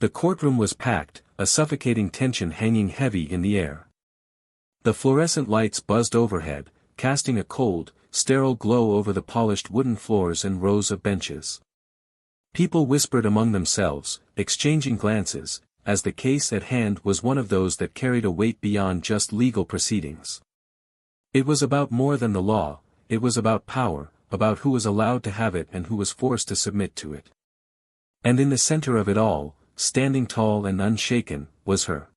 The courtroom was packed, a suffocating tension hanging heavy in the air. The fluorescent lights buzzed overhead, casting a cold, sterile glow over the polished wooden floors and rows of benches. People whispered among themselves, exchanging glances, as the case at hand was one of those that carried a weight beyond just legal proceedings. It was about more than the law, it was about power, about who was allowed to have it and who was forced to submit to it. And in the center of it all, standing tall and unshaken, was her.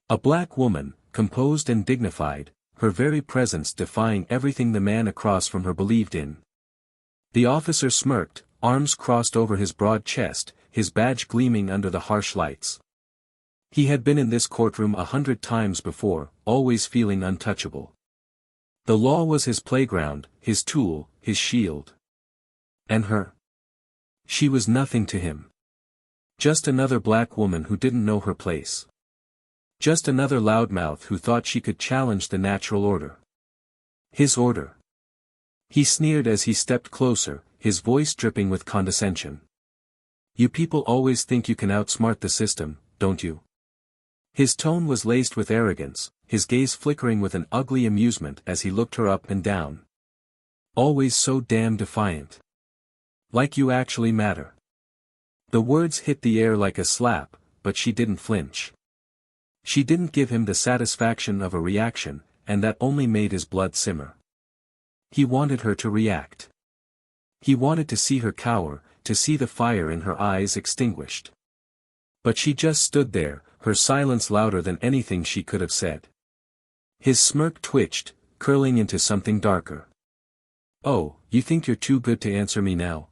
A black woman, composed and dignified, her very presence defying everything the man across from her believed in. The officer smirked, arms crossed over his broad chest, his badge gleaming under the harsh lights. He had been in this courtroom 100 times before, always feeling untouchable. The law was his playground, his tool, his shield. And her? She was nothing to him. Just another black woman who didn't know her place. Just another loudmouth who thought she could challenge the natural order. His order. He sneered as he stepped closer, his voice dripping with condescension. You people always think you can outsmart the system, don't you? His tone was laced with arrogance, his gaze flickering with an ugly amusement as he looked her up and down. Always so damn defiant. Like you actually matter. The words hit the air like a slap, but she didn't flinch. She didn't give him the satisfaction of a reaction, and that only made his blood simmer. He wanted her to react. He wanted to see her cower, to see the fire in her eyes extinguished. But she just stood there, her silence louder than anything she could have said. His smirk twitched, curling into something darker. Oh, you think you're too good to answer me now?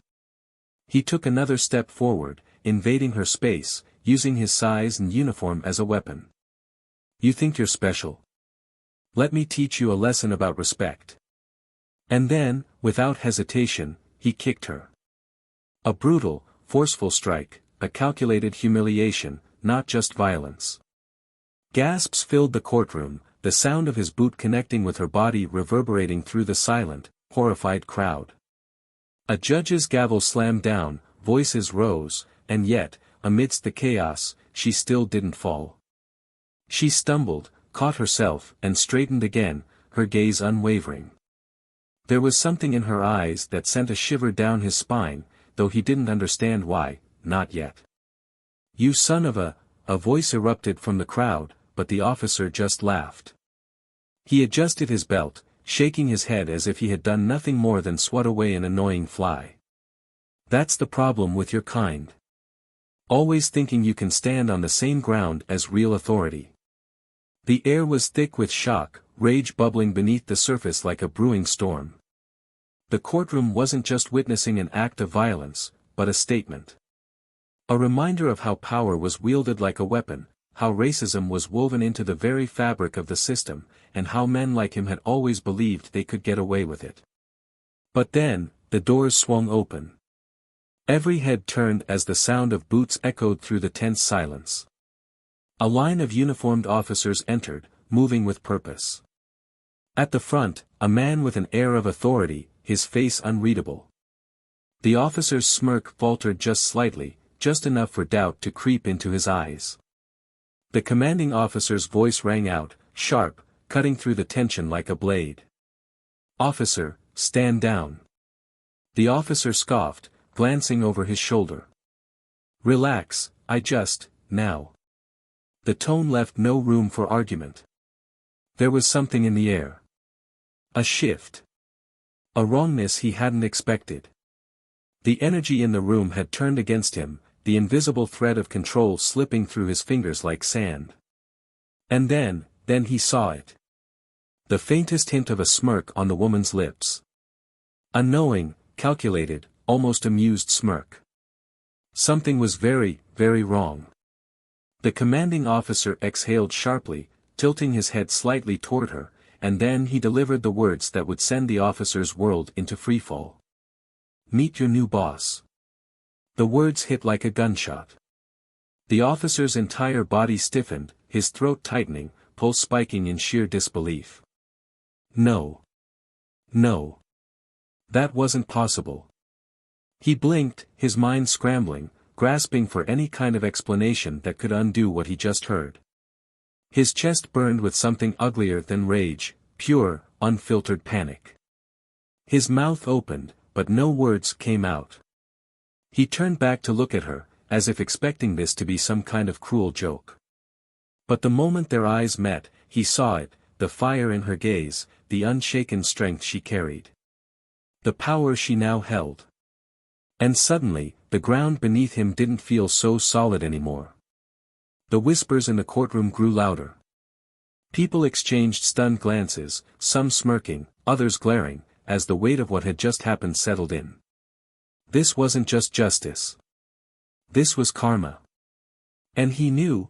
He took another step forward, invading her space, using his size and uniform as a weapon. You think you're special? Let me teach you a lesson about respect. And then, without hesitation, he kicked her. A brutal, forceful strike, a calculated humiliation, not just violence. Gasps filled the courtroom, the sound of his boot connecting with her body reverberating through the silent, horrified crowd. A judge's gavel slammed down, voices rose, and yet, amidst the chaos, she still didn't fall. She stumbled, caught herself, and straightened again, her gaze unwavering. There was something in her eyes that sent a shiver down his spine, though he didn't understand why, not yet. You son of a voice erupted from the crowd, but the officer just laughed. He adjusted his belt, shaking his head as if he had done nothing more than swat away an annoying fly. That's the problem with your kind. Always thinking you can stand on the same ground as real authority. The air was thick with shock, rage bubbling beneath the surface like a brewing storm. The courtroom wasn't just witnessing an act of violence, but a statement. A reminder of how power was wielded like a weapon, how racism was woven into the very fabric of the system, and how men like him had always believed they could get away with it. But then, the doors swung open. Every head turned as the sound of boots echoed through the tense silence. A line of uniformed officers entered, moving with purpose. At the front, a man with an air of authority, his face unreadable. The officer's smirk faltered just slightly, just enough for doubt to creep into his eyes. The commanding officer's voice rang out, sharp, cutting through the tension like a blade. Officer, stand down. The officer scoffed, glancing over his shoulder. Relax, now. The tone left no room for argument. There was something in the air. A shift. A wrongness he hadn't expected. The energy in the room had turned against him, the invisible thread of control slipping through his fingers like sand. And then he saw it. The faintest hint of a smirk on the woman's lips. A knowing, calculated, almost amused smirk. Something was very, very wrong. The commanding officer exhaled sharply, tilting his head slightly toward her, and then he delivered the words that would send the officer's world into freefall. Meet your new boss. The words hit like a gunshot. The officer's entire body stiffened, his throat tightening, pulse spiking in sheer disbelief. No. That wasn't possible. He blinked, his mind scrambling, grasping for any kind of explanation that could undo what he just heard. His chest burned with something uglier than rage, pure, unfiltered panic. His mouth opened, but no words came out. He turned back to look at her, as if expecting this to be some kind of cruel joke. But the moment their eyes met, he saw it, the fire in her gaze, the unshaken strength she carried. The power she now held. And suddenly, the ground beneath him didn't feel so solid anymore. The whispers in the courtroom grew louder. People exchanged stunned glances, some smirking, others glaring, as the weight of what had just happened settled in. This wasn't just justice. This was karma. And he knew,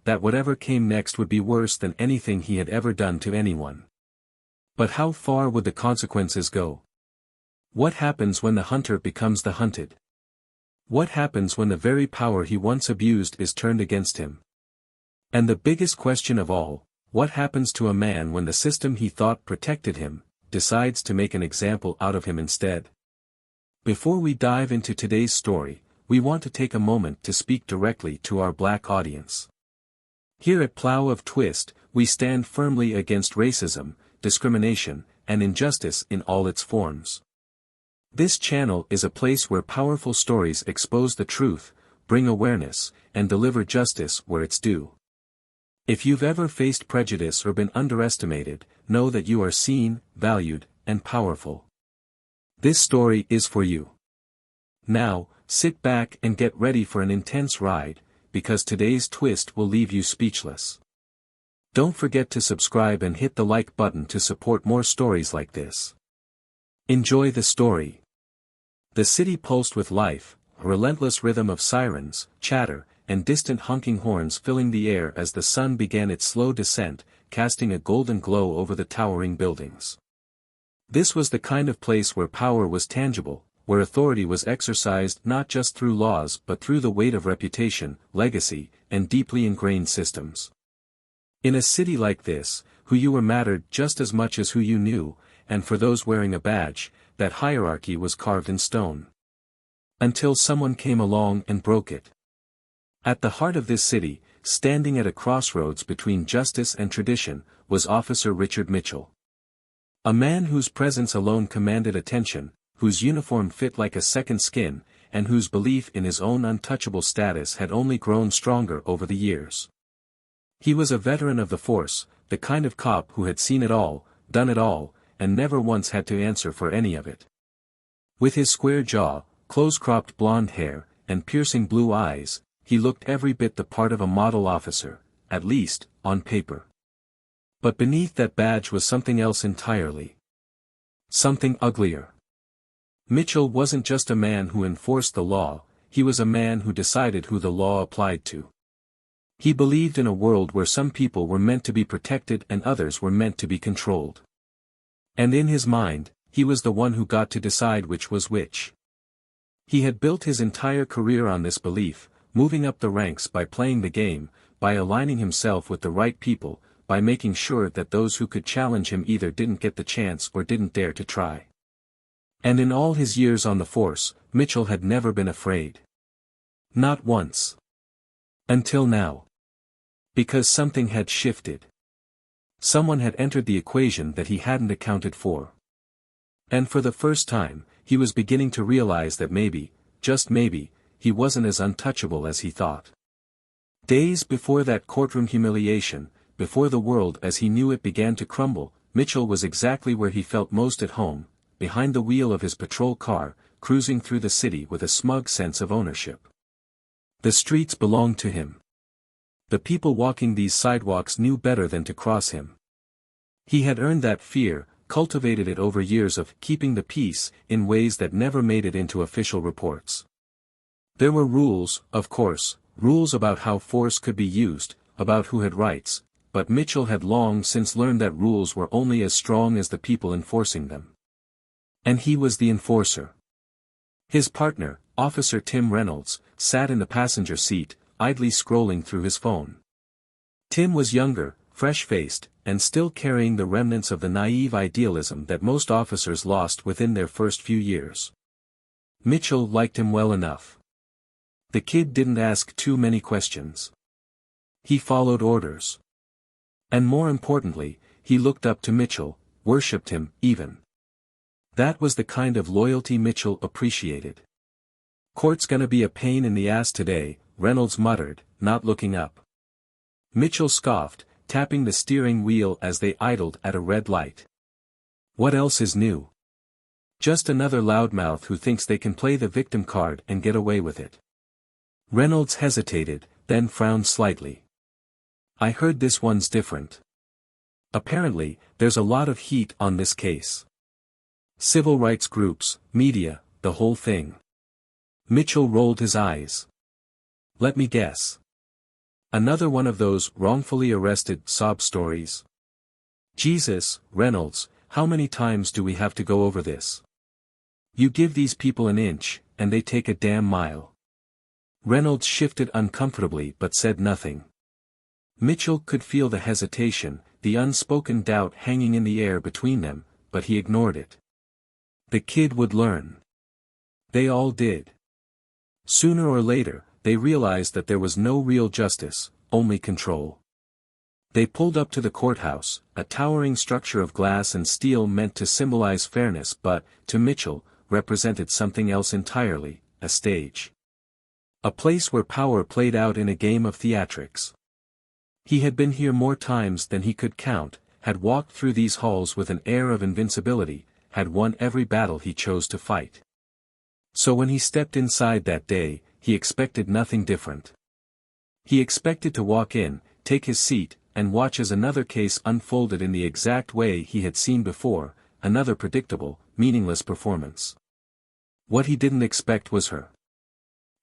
that whatever came next would be worse than anything he had ever done to anyone. But how far would the consequences go? What happens when the hunter becomes the hunted? What happens when the very power he once abused is turned against him? And the biggest question of all, what happens to a man when the system he thought protected him, decides to make an example out of him instead? Before we dive into today's story, we want to take a moment to speak directly to our Black audience. Here at Plow of Twist, we stand firmly against racism, discrimination, and injustice in all its forms. This channel is a place where powerful stories expose the truth, bring awareness, and deliver justice where it's due. If you've ever faced prejudice or been underestimated, know that you are seen, valued, and powerful. This story is for you. Now, sit back and get ready for an intense ride, because today's twist will leave you speechless. Don't forget to subscribe and hit the like button to support more stories like this. Enjoy the story. The city pulsed with life, a relentless rhythm of sirens, chatter, and distant honking horns filling the air as the sun began its slow descent, casting a golden glow over the towering buildings. This was the kind of place where power was tangible, where authority was exercised not just through laws but through the weight of reputation, legacy, and deeply ingrained systems. In a city like this, who you were mattered just as much as who you knew, and for those wearing a badge, that hierarchy was carved in stone. Until someone came along and broke it. At the heart of this city, standing at a crossroads between justice and tradition, was Officer Richard Mitchell. A man whose presence alone commanded attention, whose uniform fit like a second skin, and whose belief in his own untouchable status had only grown stronger over the years. He was a veteran of the force, the kind of cop who had seen it all, done it all, and never once had to answer for any of it. With his square jaw, close-cropped blonde hair, and piercing blue eyes, he looked every bit the part of a model officer, at least, on paper. But beneath that badge was something else entirely. Something uglier. Mitchell wasn't just a man who enforced the law, he was a man who decided who the law applied to. He believed in a world where some people were meant to be protected and others were meant to be controlled. And in his mind, he was the one who got to decide which was which. He had built his entire career on this belief, moving up the ranks by playing the game, by aligning himself with the right people, by making sure that those who could challenge him either didn't get the chance or didn't dare to try. And in all his years on the force, Mitchell had never been afraid. Not once. Until now. Because something had shifted. Someone had entered the equation that he hadn't accounted for. And for the first time, he was beginning to realize that maybe, just maybe, he wasn't as untouchable as he thought. Days before that courtroom humiliation, before the world as he knew it began to crumble, Mitchell was exactly where he felt most at home, behind the wheel of his patrol car, cruising through the city with a smug sense of ownership. The streets belonged to him. The people walking these sidewalks knew better than to cross him. He had earned that fear, cultivated it over years of keeping the peace, in ways that never made it into official reports. There were rules, of course, rules about how force could be used, about who had rights, but Mitchell had long since learned that rules were only as strong as the people enforcing them. And he was the enforcer. His partner, Officer Tim Reynolds, sat in the passenger seat, idly scrolling through his phone. Tim was younger, fresh-faced, and still carrying the remnants of the naive idealism that most officers lost within their first few years. Mitchell liked him well enough. The kid didn't ask too many questions. He followed orders. And more importantly, he looked up to Mitchell, worshipped him, even. That was the kind of loyalty Mitchell appreciated. "Court's gonna be a pain in the ass today," Reynolds muttered, not looking up. Mitchell scoffed, tapping the steering wheel as they idled at a red light. "What else is new? Just another loudmouth who thinks they can play the victim card and get away with it." Reynolds hesitated, then frowned slightly. "I heard this one's different. Apparently, there's a lot of heat on this case. Civil rights groups, media, the whole thing." Mitchell rolled his eyes. "Let me guess. Another one of those wrongfully arrested sob stories. Jesus, Reynolds, how many times do we have to go over this? You give these people an inch, and they take a damn mile." Reynolds shifted uncomfortably but said nothing. Mitchell could feel the hesitation, the unspoken doubt hanging in the air between them, but he ignored it. The kid would learn. They all did. Sooner or later, they realized that there was no real justice, only control. They pulled up to the courthouse, a towering structure of glass and steel meant to symbolize fairness but, to Mitchell, represented something else entirely, a stage. A place where power played out in a game of theatrics. He had been here more times than he could count, had walked through these halls with an air of invincibility, had won every battle he chose to fight. So when he stepped inside that day, he expected nothing different. He expected to walk in, take his seat, and watch as another case unfolded in the exact way he had seen before, another predictable, meaningless performance. What he didn't expect was her.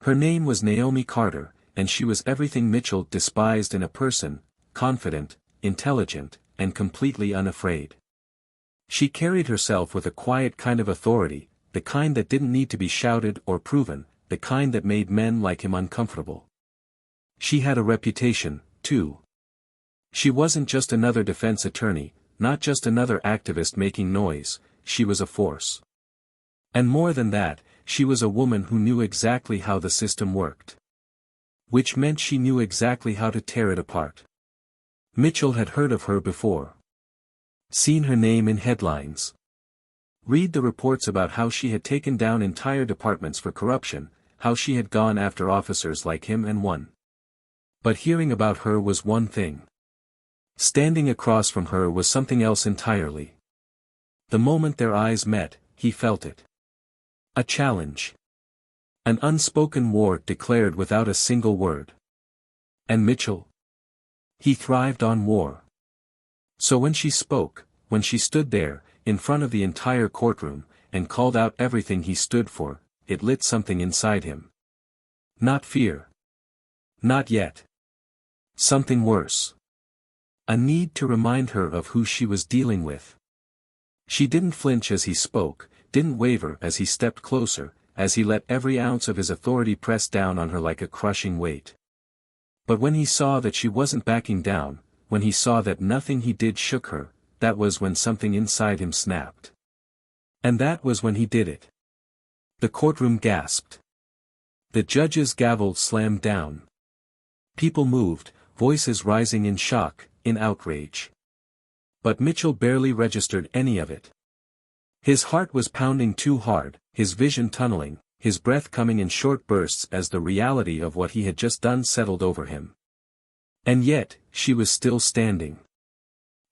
Her name was Naomi Carter, and she was everything Mitchell despised in a person: confident, intelligent, and completely unafraid. She carried herself with a quiet kind of authority, the kind that didn't need to be shouted or proven, the kind that made men like him uncomfortable. She had a reputation, too. She wasn't just another defense attorney, not just another activist making noise, she was a force. And more than that, she was a woman who knew exactly how the system worked. Which meant she knew exactly how to tear it apart. Mitchell had heard of her before. Seen her name in headlines. Read the reports about how she had taken down entire departments for corruption, how she had gone after officers like him and won. But hearing about her was one thing. Standing across from her was something else entirely. The moment their eyes met, he felt it. A challenge. An unspoken war declared without a single word. And Mitchell? He thrived on war. So when she spoke, when she stood there, in front of the entire courtroom, and called out everything he stood for, it lit something inside him. Not fear. Not yet. Something worse. A need to remind her of who she was dealing with. She didn't flinch as he spoke, didn't waver as he stepped closer, as he let every ounce of his authority press down on her like a crushing weight. But when he saw that she wasn't backing down, when he saw that nothing he did shook her, that was when something inside him snapped. And that was when he did it. The courtroom gasped. The judge's gavel slammed down. People moved, voices rising in shock, in outrage. But Mitchell barely registered any of it. His heart was pounding too hard, his vision tunneling, his breath coming in short bursts as the reality of what he had just done settled over him. And yet, she was still standing.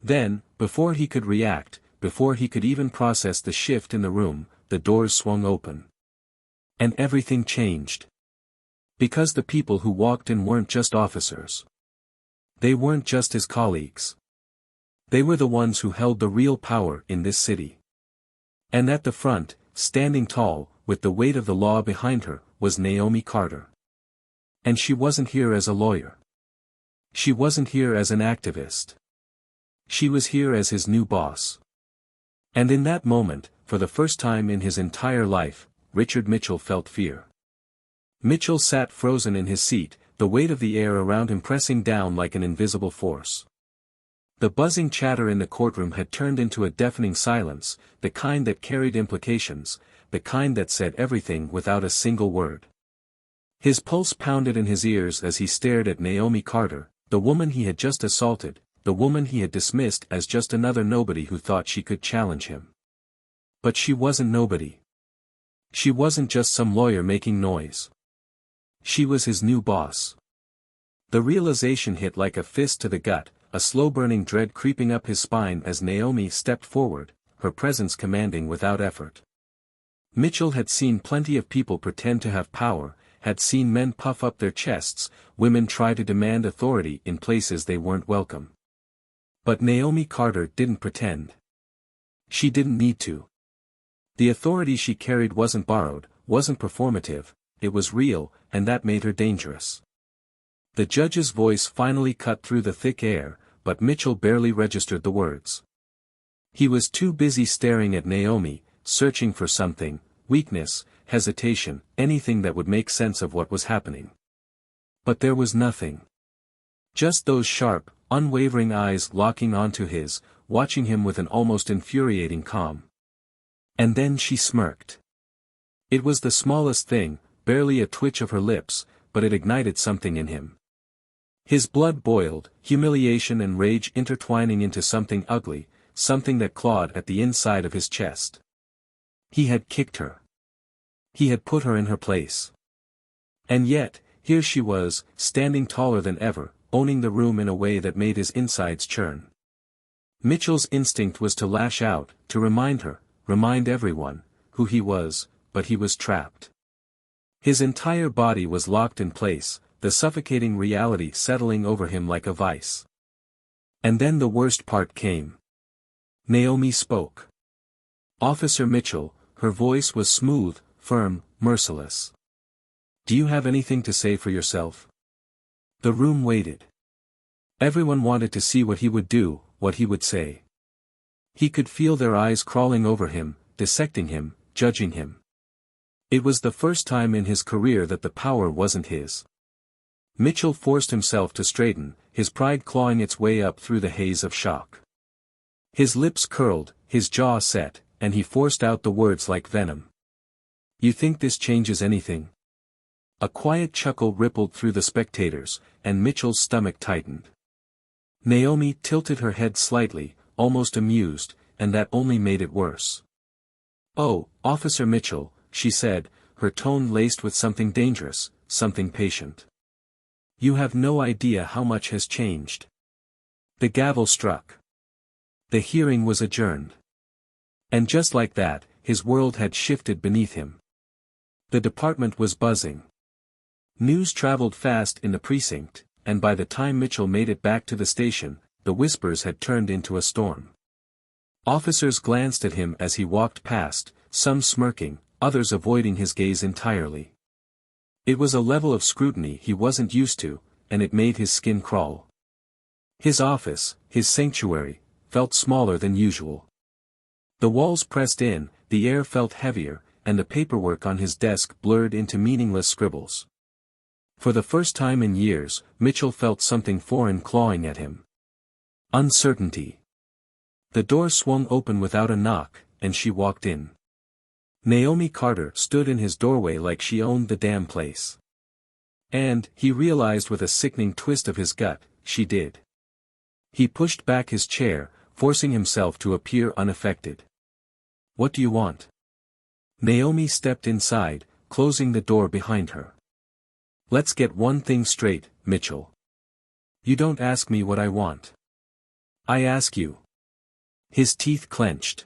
Then, before he could react, before he could even process the shift in the room, the doors swung open. And everything changed. Because the people who walked in weren't just officers. They weren't just his colleagues. They were the ones who held the real power in this city. And at the front, standing tall, with the weight of the law behind her, was Naomi Carter. And she wasn't here as a lawyer. She wasn't here as an activist. She was here as his new boss. And in that moment, for the first time in his entire life, Richard Mitchell felt fear. Mitchell sat frozen in his seat, the weight of the air around him pressing down like an invisible force. The buzzing chatter in the courtroom had turned into a deafening silence, the kind that carried implications, the kind that said everything without a single word. His pulse pounded in his ears as he stared at Naomi Carter, the woman he had just assaulted, the woman he had dismissed as just another nobody who thought she could challenge him. But she wasn't nobody. She wasn't just some lawyer making noise. She was his new boss. The realization hit like a fist to the gut, a slow-burning dread creeping up his spine as Naomi stepped forward, her presence commanding without effort. Mitchell had seen plenty of people pretend to have power, had seen men puff up their chests, women try to demand authority in places they weren't welcome. But Naomi Carter didn't pretend. She didn't need to. The authority she carried wasn't borrowed, wasn't performative, it was real, and that made her dangerous. The judge's voice finally cut through the thick air, but Mitchell barely registered the words. He was too busy staring at Naomi, searching for something, weakness, hesitation, anything that would make sense of what was happening. But there was nothing. Just those sharp, unwavering eyes locking onto his, watching him with an almost infuriating calm. And then she smirked. It was the smallest thing, barely a twitch of her lips, but it ignited something in him. His blood boiled, humiliation and rage intertwining into something ugly, something that clawed at the inside of his chest. He had kicked her. He had put her in her place. And yet, here she was, standing taller than ever, owning the room in a way that made his insides churn. Mitchell's instinct was to lash out, to remind her, remind everyone, who he was, but he was trapped. His entire body was locked in place, the suffocating reality settling over him like a vice. And then the worst part came. Naomi spoke. Officer Mitchell, her voice was smooth, firm, merciless. Do you have anything to say for yourself? The room waited. Everyone wanted to see what he would do, what he would say. He could feel their eyes crawling over him, dissecting him, judging him. It was the first time in his career that the power wasn't his. Mitchell forced himself to straighten, his pride clawing its way up through the haze of shock. His lips curled, his jaw set, and he forced out the words like venom. You think this changes anything? A quiet chuckle rippled through the spectators, and Mitchell's stomach tightened. Naomi tilted her head slightly, almost amused, and that only made it worse. Oh, Officer Mitchell, she said, her tone laced with something dangerous, something patient. You have no idea how much has changed. The gavel struck. The hearing was adjourned. And just like that, his world had shifted beneath him. The department was buzzing. News traveled fast in the precinct, and by the time Mitchell made it back to the station, the whispers had turned into a storm. Officers glanced at him as he walked past, some smirking, others avoiding his gaze entirely. It was a level of scrutiny he wasn't used to, and it made his skin crawl. His office, his sanctuary, felt smaller than usual. The walls pressed in, the air felt heavier, and the paperwork on his desk blurred into meaningless scribbles. For the first time in years, Mitchell felt something foreign clawing at him. Uncertainty. The door swung open without a knock, and she walked in. Naomi Carter stood in his doorway like she owned the damn place. And, he realized with a sickening twist of his gut, she did. He pushed back his chair, forcing himself to appear unaffected. What do you want? Naomi stepped inside, closing the door behind her. Let's get one thing straight, Mitchell. You don't ask me what I want. I ask you. His teeth clenched.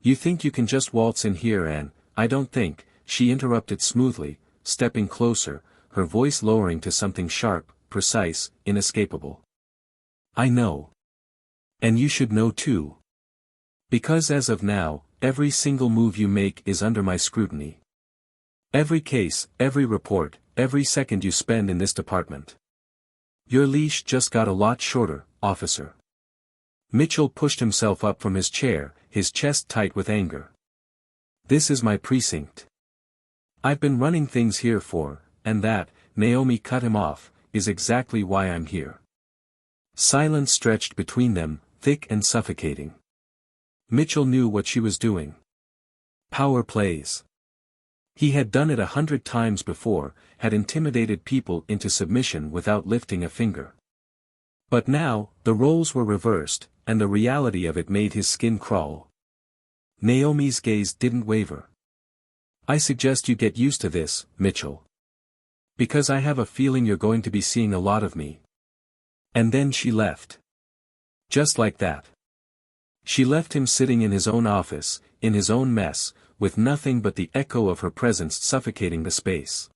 You think you can just waltz in here and, I don't think, she interrupted smoothly, stepping closer, her voice lowering to something sharp, precise, inescapable. I know. And you should know too. Because as of now, every single move you make is under my scrutiny. Every case, every report, every second you spend in this department. Your leash just got a lot shorter, officer. Mitchell pushed himself up from his chair, his chest tight with anger. This is my precinct. I've been running things here for, and that, Naomi cut him off, is exactly why I'm here. Silence stretched between them, thick and suffocating. Mitchell knew what she was doing. Power plays. He had done it 100 times before, had intimidated people into submission without lifting a finger. But now, the roles were reversed, and the reality of it made his skin crawl. Naomi's gaze didn't waver. "I suggest you get used to this, Mitchell. Because I have a feeling you're going to be seeing a lot of me." And then she left. Just like that. She left him sitting in his own office, in his own mess, with nothing but the echo of her presence suffocating the space.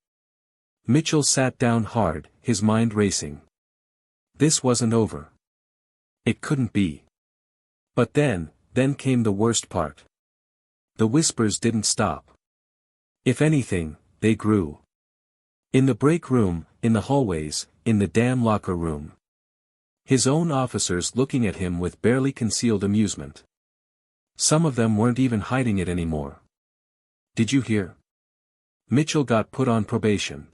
Mitchell sat down hard, his mind racing. This wasn't over. It couldn't be. But then came the worst part. The whispers didn't stop. If anything, they grew. In the break room, in the hallways, in the damn locker room. His own officers looking at him with barely concealed amusement. Some of them weren't even hiding it anymore. "Did you hear? Mitchell got put on probation.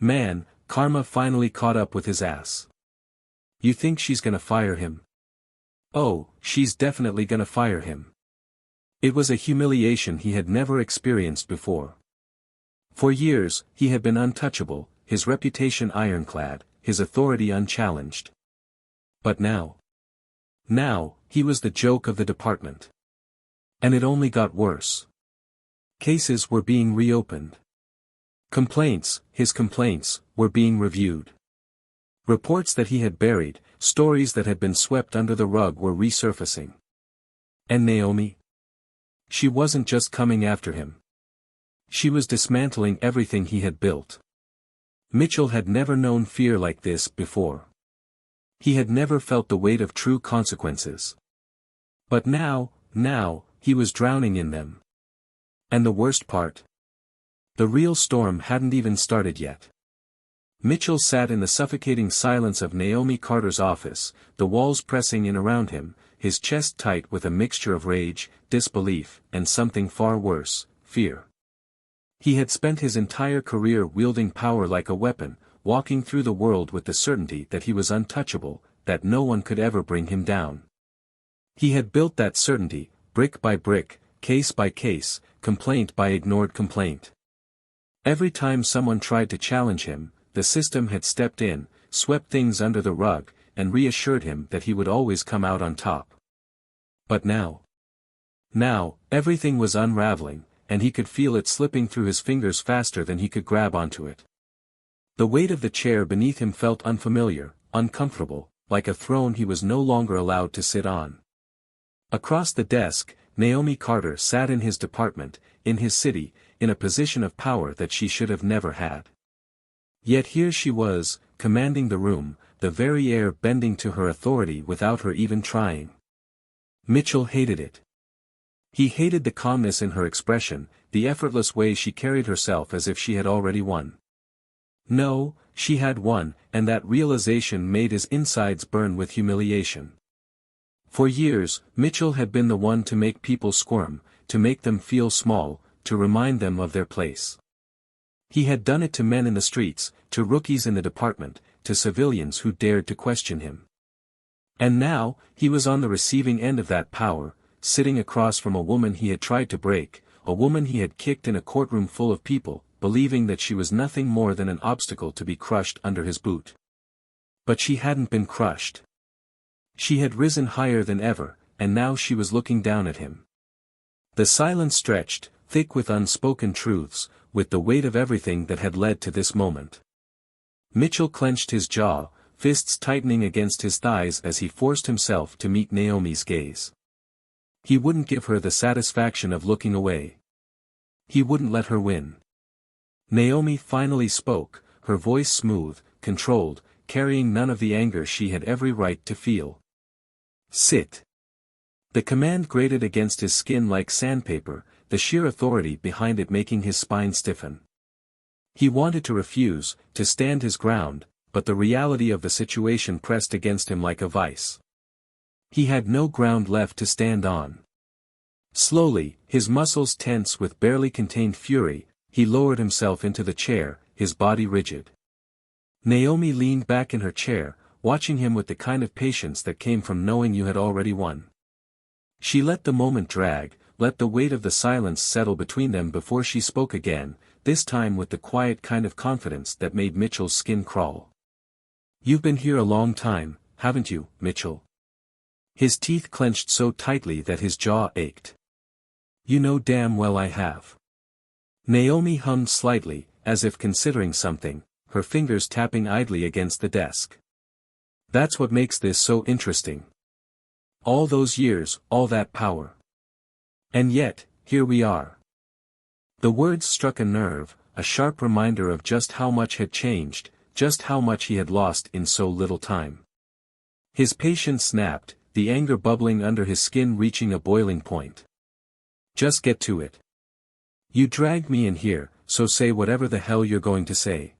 Man, karma finally caught up with his ass. You think she's gonna fire him?" "Oh, she's definitely gonna fire him." It was a humiliation he had never experienced before. For years, he had been untouchable, his reputation ironclad, his authority unchallenged. But now, he was the joke of the department. And it only got worse. Cases were being reopened. His complaints, were being reviewed. Reports that he had buried, stories that had been swept under the rug were resurfacing. And Naomi? She wasn't just coming after him. She was dismantling everything he had built. Mitchell had never known fear like this before. He had never felt the weight of true consequences. But now, he was drowning in them. And the worst part? The real storm hadn't even started yet. Mitchell sat in the suffocating silence of Naomi Carter's office, the walls pressing in around him, his chest tight with a mixture of rage, disbelief, and something far worse, fear. He had spent his entire career wielding power like a weapon, walking through the world with the certainty that he was untouchable, that no one could ever bring him down. He had built that certainty, brick by brick, case by case, complaint by ignored complaint. Every time someone tried to challenge him, the system had stepped in, swept things under the rug, and reassured him that he would always come out on top. But now, everything was unraveling, and he could feel it slipping through his fingers faster than he could grab onto it. The weight of the chair beneath him felt unfamiliar, uncomfortable, like a throne he was no longer allowed to sit on. Across the desk, Naomi Carter sat in his department, in his city, in a position of power that she should have never had. Yet here she was, commanding the room, the very air bending to her authority without her even trying. Mitchell hated it. He hated the calmness in her expression, the effortless way she carried herself as if she had already won. No, she had won, and that realization made his insides burn with humiliation. For years, Mitchell had been the one to make people squirm, to make them feel small, to remind them of their place. He had done it to men in the streets, to rookies in the department, to civilians who dared to question him. And now, he was on the receiving end of that power, sitting across from a woman he had tried to break, a woman he had kicked in a courtroom full of people, believing that she was nothing more than an obstacle to be crushed under his boot. But she hadn't been crushed. She had risen higher than ever, and now she was looking down at him. The silence stretched, thick with unspoken truths, with the weight of everything that had led to this moment. Mitchell clenched his jaw, fists tightening against his thighs as he forced himself to meet Naomi's gaze. He wouldn't give her the satisfaction of looking away. He wouldn't let her win. Naomi finally spoke, her voice smooth, controlled, carrying none of the anger she had every right to feel. "Sit." The command grated against his skin like sandpaper, the sheer authority behind it making his spine stiffen. He wanted to refuse, to stand his ground, but the reality of the situation pressed against him like a vice. He had no ground left to stand on. Slowly, his muscles tense with barely contained fury, he lowered himself into the chair, his body rigid. Naomi leaned back in her chair, watching him with the kind of patience that came from knowing you had already won. She let the moment drag, let the weight of the silence settle between them before she spoke again, this time with the quiet kind of confidence that made Mitchell's skin crawl. "You've been here a long time, haven't you, Mitchell?" His teeth clenched so tightly that his jaw ached. "You know damn well I have." Naomi hummed slightly, as if considering something, her fingers tapping idly against the desk. "That's what makes this so interesting. All those years, all that power. And yet, here we are." The words struck a nerve, a sharp reminder of just how much had changed, just how much he had lost in so little time. His patience snapped, the anger bubbling under his skin reaching a boiling point. "Just get to it. You dragged me in here, so say whatever the hell you're going to say."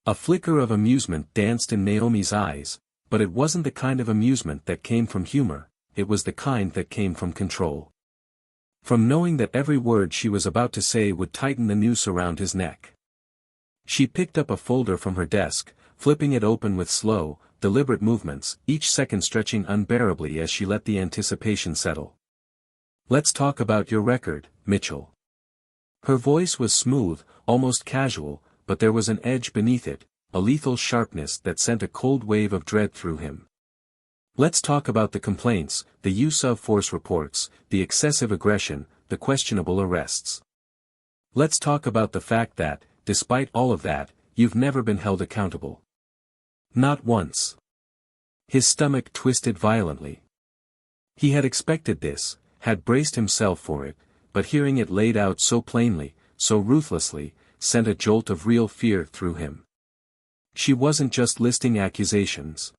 A flicker of amusement danced in Naomi's eyes, but it wasn't the kind of amusement that came from humor, it was the kind that came from control. From knowing that every word she was about to say would tighten the noose around his neck. She picked up a folder from her desk, flipping it open with slow, deliberate movements, each second stretching unbearably as she let the anticipation settle. "Let's talk about your record, Mitchell." Her voice was smooth, almost casual, but there was an edge beneath it, a lethal sharpness that sent a cold wave of dread through him. "Let's talk about the complaints, the use of force reports, the excessive aggression, the questionable arrests. Let's talk about the fact that, despite all of that, you've never been held accountable. Not once." His stomach twisted violently. He had expected this, had braced himself for it, but hearing it laid out so plainly, so ruthlessly, sent a jolt of real fear through him. She wasn't just listing accusations.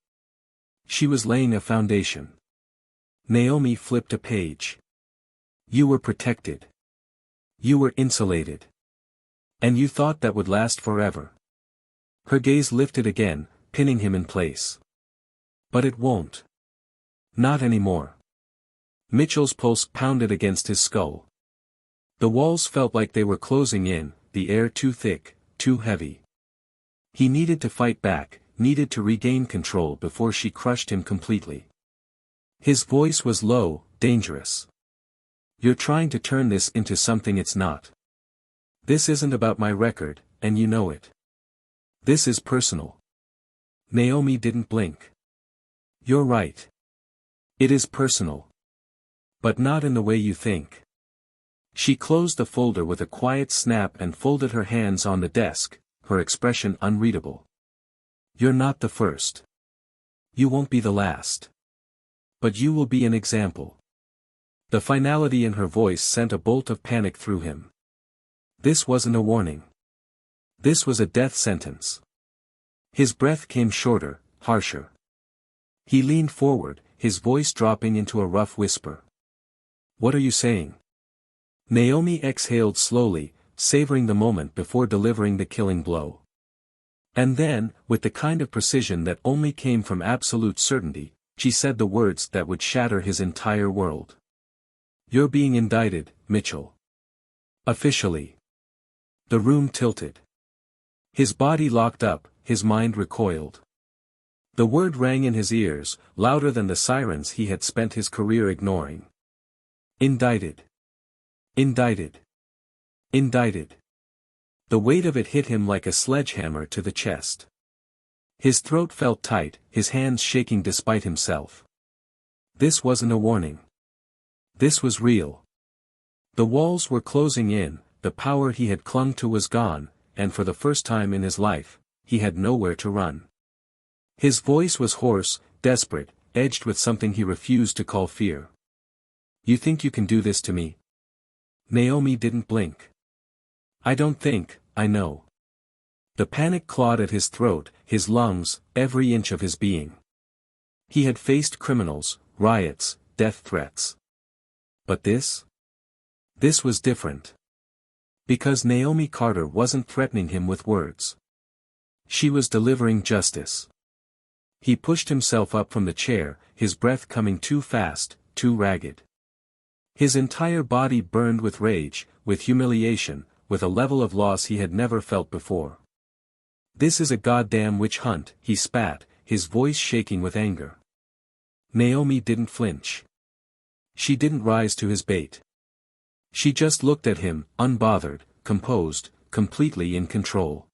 She was laying a foundation. Naomi flipped a page. "You were protected. You were insulated. And you thought that would last forever." Her gaze lifted again, pinning him in place. "But it won't. Not anymore." Mitchell's pulse pounded against his skull. The walls felt like they were closing in, the air too thick, too heavy. He needed to fight back, needed to regain control before she crushed him completely. His voice was low, dangerous. "You're trying to turn this into something it's not. This isn't about my record, and you know it. This is personal." Naomi didn't blink. "You're right. It is personal. But not in the way you think." She closed the folder with a quiet snap and folded her hands on the desk, her expression unreadable. "You're not the first. You won't be the last. But you will be an example." The finality in her voice sent a bolt of panic through him. This wasn't a warning. This was a death sentence. His breath came shorter, harsher. He leaned forward, his voice dropping into a rough whisper. "What are you saying?" Naomi exhaled slowly, savoring the moment before delivering the killing blow. And then, with the kind of precision that only came from absolute certainty, she said the words that would shatter his entire world. "You're being indicted, Mitchell. Officially." The room tilted. His body locked up, his mind recoiled. The word rang in his ears, louder than the sirens he had spent his career ignoring. Indicted. Indicted. Indicted. The weight of it hit him like a sledgehammer to the chest. His throat felt tight, his hands shaking despite himself. This wasn't a warning. This was real. The walls were closing in, the power he had clung to was gone, and for the first time in his life, he had nowhere to run. His voice was hoarse, desperate, edged with something he refused to call fear. "You think you can do this to me?" Naomi didn't blink. "I don't think, I know." The panic clawed at his throat, his lungs, every inch of his being. He had faced criminals, riots, death threats. But this? This was different. Because Naomi Carter wasn't threatening him with words. She was delivering justice. He pushed himself up from the chair, his breath coming too fast, too ragged. His entire body burned with rage, with humiliation, with a level of loss he had never felt before. "This is a goddamn witch hunt," he spat, his voice shaking with anger. Naomi didn't flinch. She didn't rise to his bait. She just looked at him, unbothered, composed, completely in control.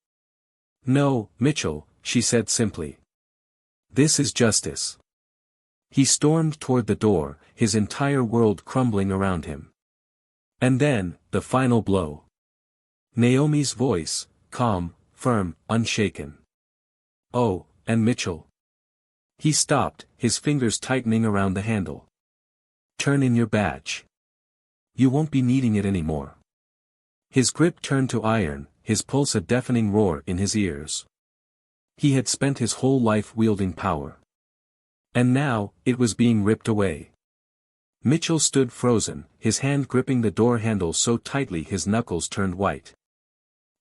"No, Mitchell," she said simply. "This is justice." He stormed toward the door, his entire world crumbling around him. And then, the final blow. Naomi's voice, calm, firm, unshaken. "Oh, and Mitchell." He stopped, his fingers tightening around the handle. "Turn in your badge. You won't be needing it anymore." His grip turned to iron, his pulse a deafening roar in his ears. He had spent his whole life wielding power. And now, it was being ripped away. Mitchell stood frozen, his hand gripping the door handle so tightly his knuckles turned white.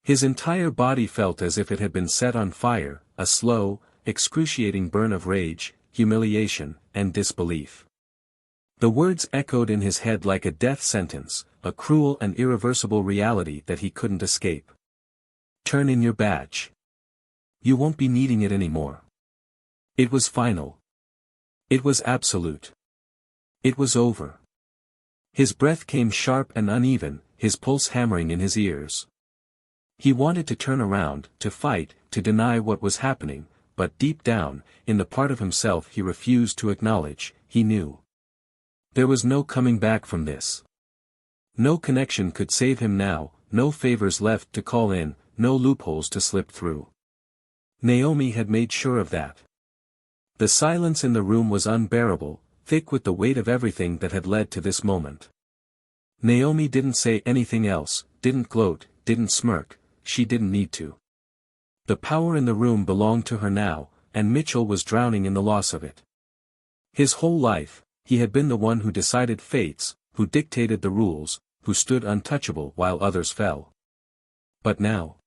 His entire body felt as if it had been set on fire, a slow, excruciating burn of rage, humiliation, and disbelief. The words echoed in his head like a death sentence, a cruel and irreversible reality that he couldn't escape. "Turn in your badge. You won't be needing it anymore." It was final. It was absolute. It was over. His breath came sharp and uneven, his pulse hammering in his ears. He wanted to turn around, to fight, to deny what was happening, but deep down, in the part of himself he refused to acknowledge, he knew. There was no coming back from this. No connection could save him now, no favors left to call in, no loopholes to slip through. Naomi had made sure of that. The silence in the room was unbearable, thick with the weight of everything that had led to this moment. Naomi didn't say anything else, didn't gloat, didn't smirk, she didn't need to. The power in the room belonged to her now, and Mitchell was drowning in the loss of it. His whole life, he had been the one who decided fates, who dictated the rules, who stood untouchable while others fell. But now?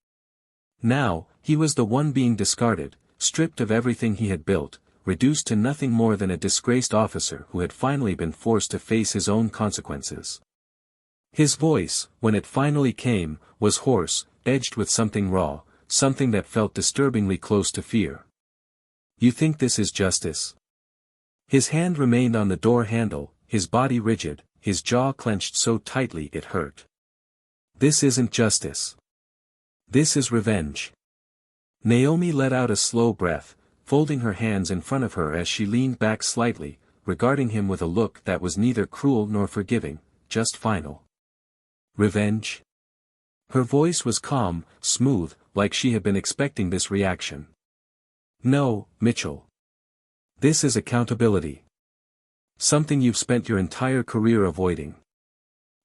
Now, he was the one being discarded, stripped of everything he had built, reduced to nothing more than a disgraced officer who had finally been forced to face his own consequences. His voice, when it finally came, was hoarse, edged with something raw, something that felt disturbingly close to fear. "You think this is justice?" His hand remained on the door handle, his body rigid, his jaw clenched so tightly it hurt. "This isn't justice. This is revenge." Naomi let out a slow breath, folding her hands in front of her as she leaned back slightly, regarding him with a look that was neither cruel nor forgiving, just final. "Revenge?" Her voice was calm, smooth, like she had been expecting this reaction. "No, Mitchell. This is accountability. Something you've spent your entire career avoiding."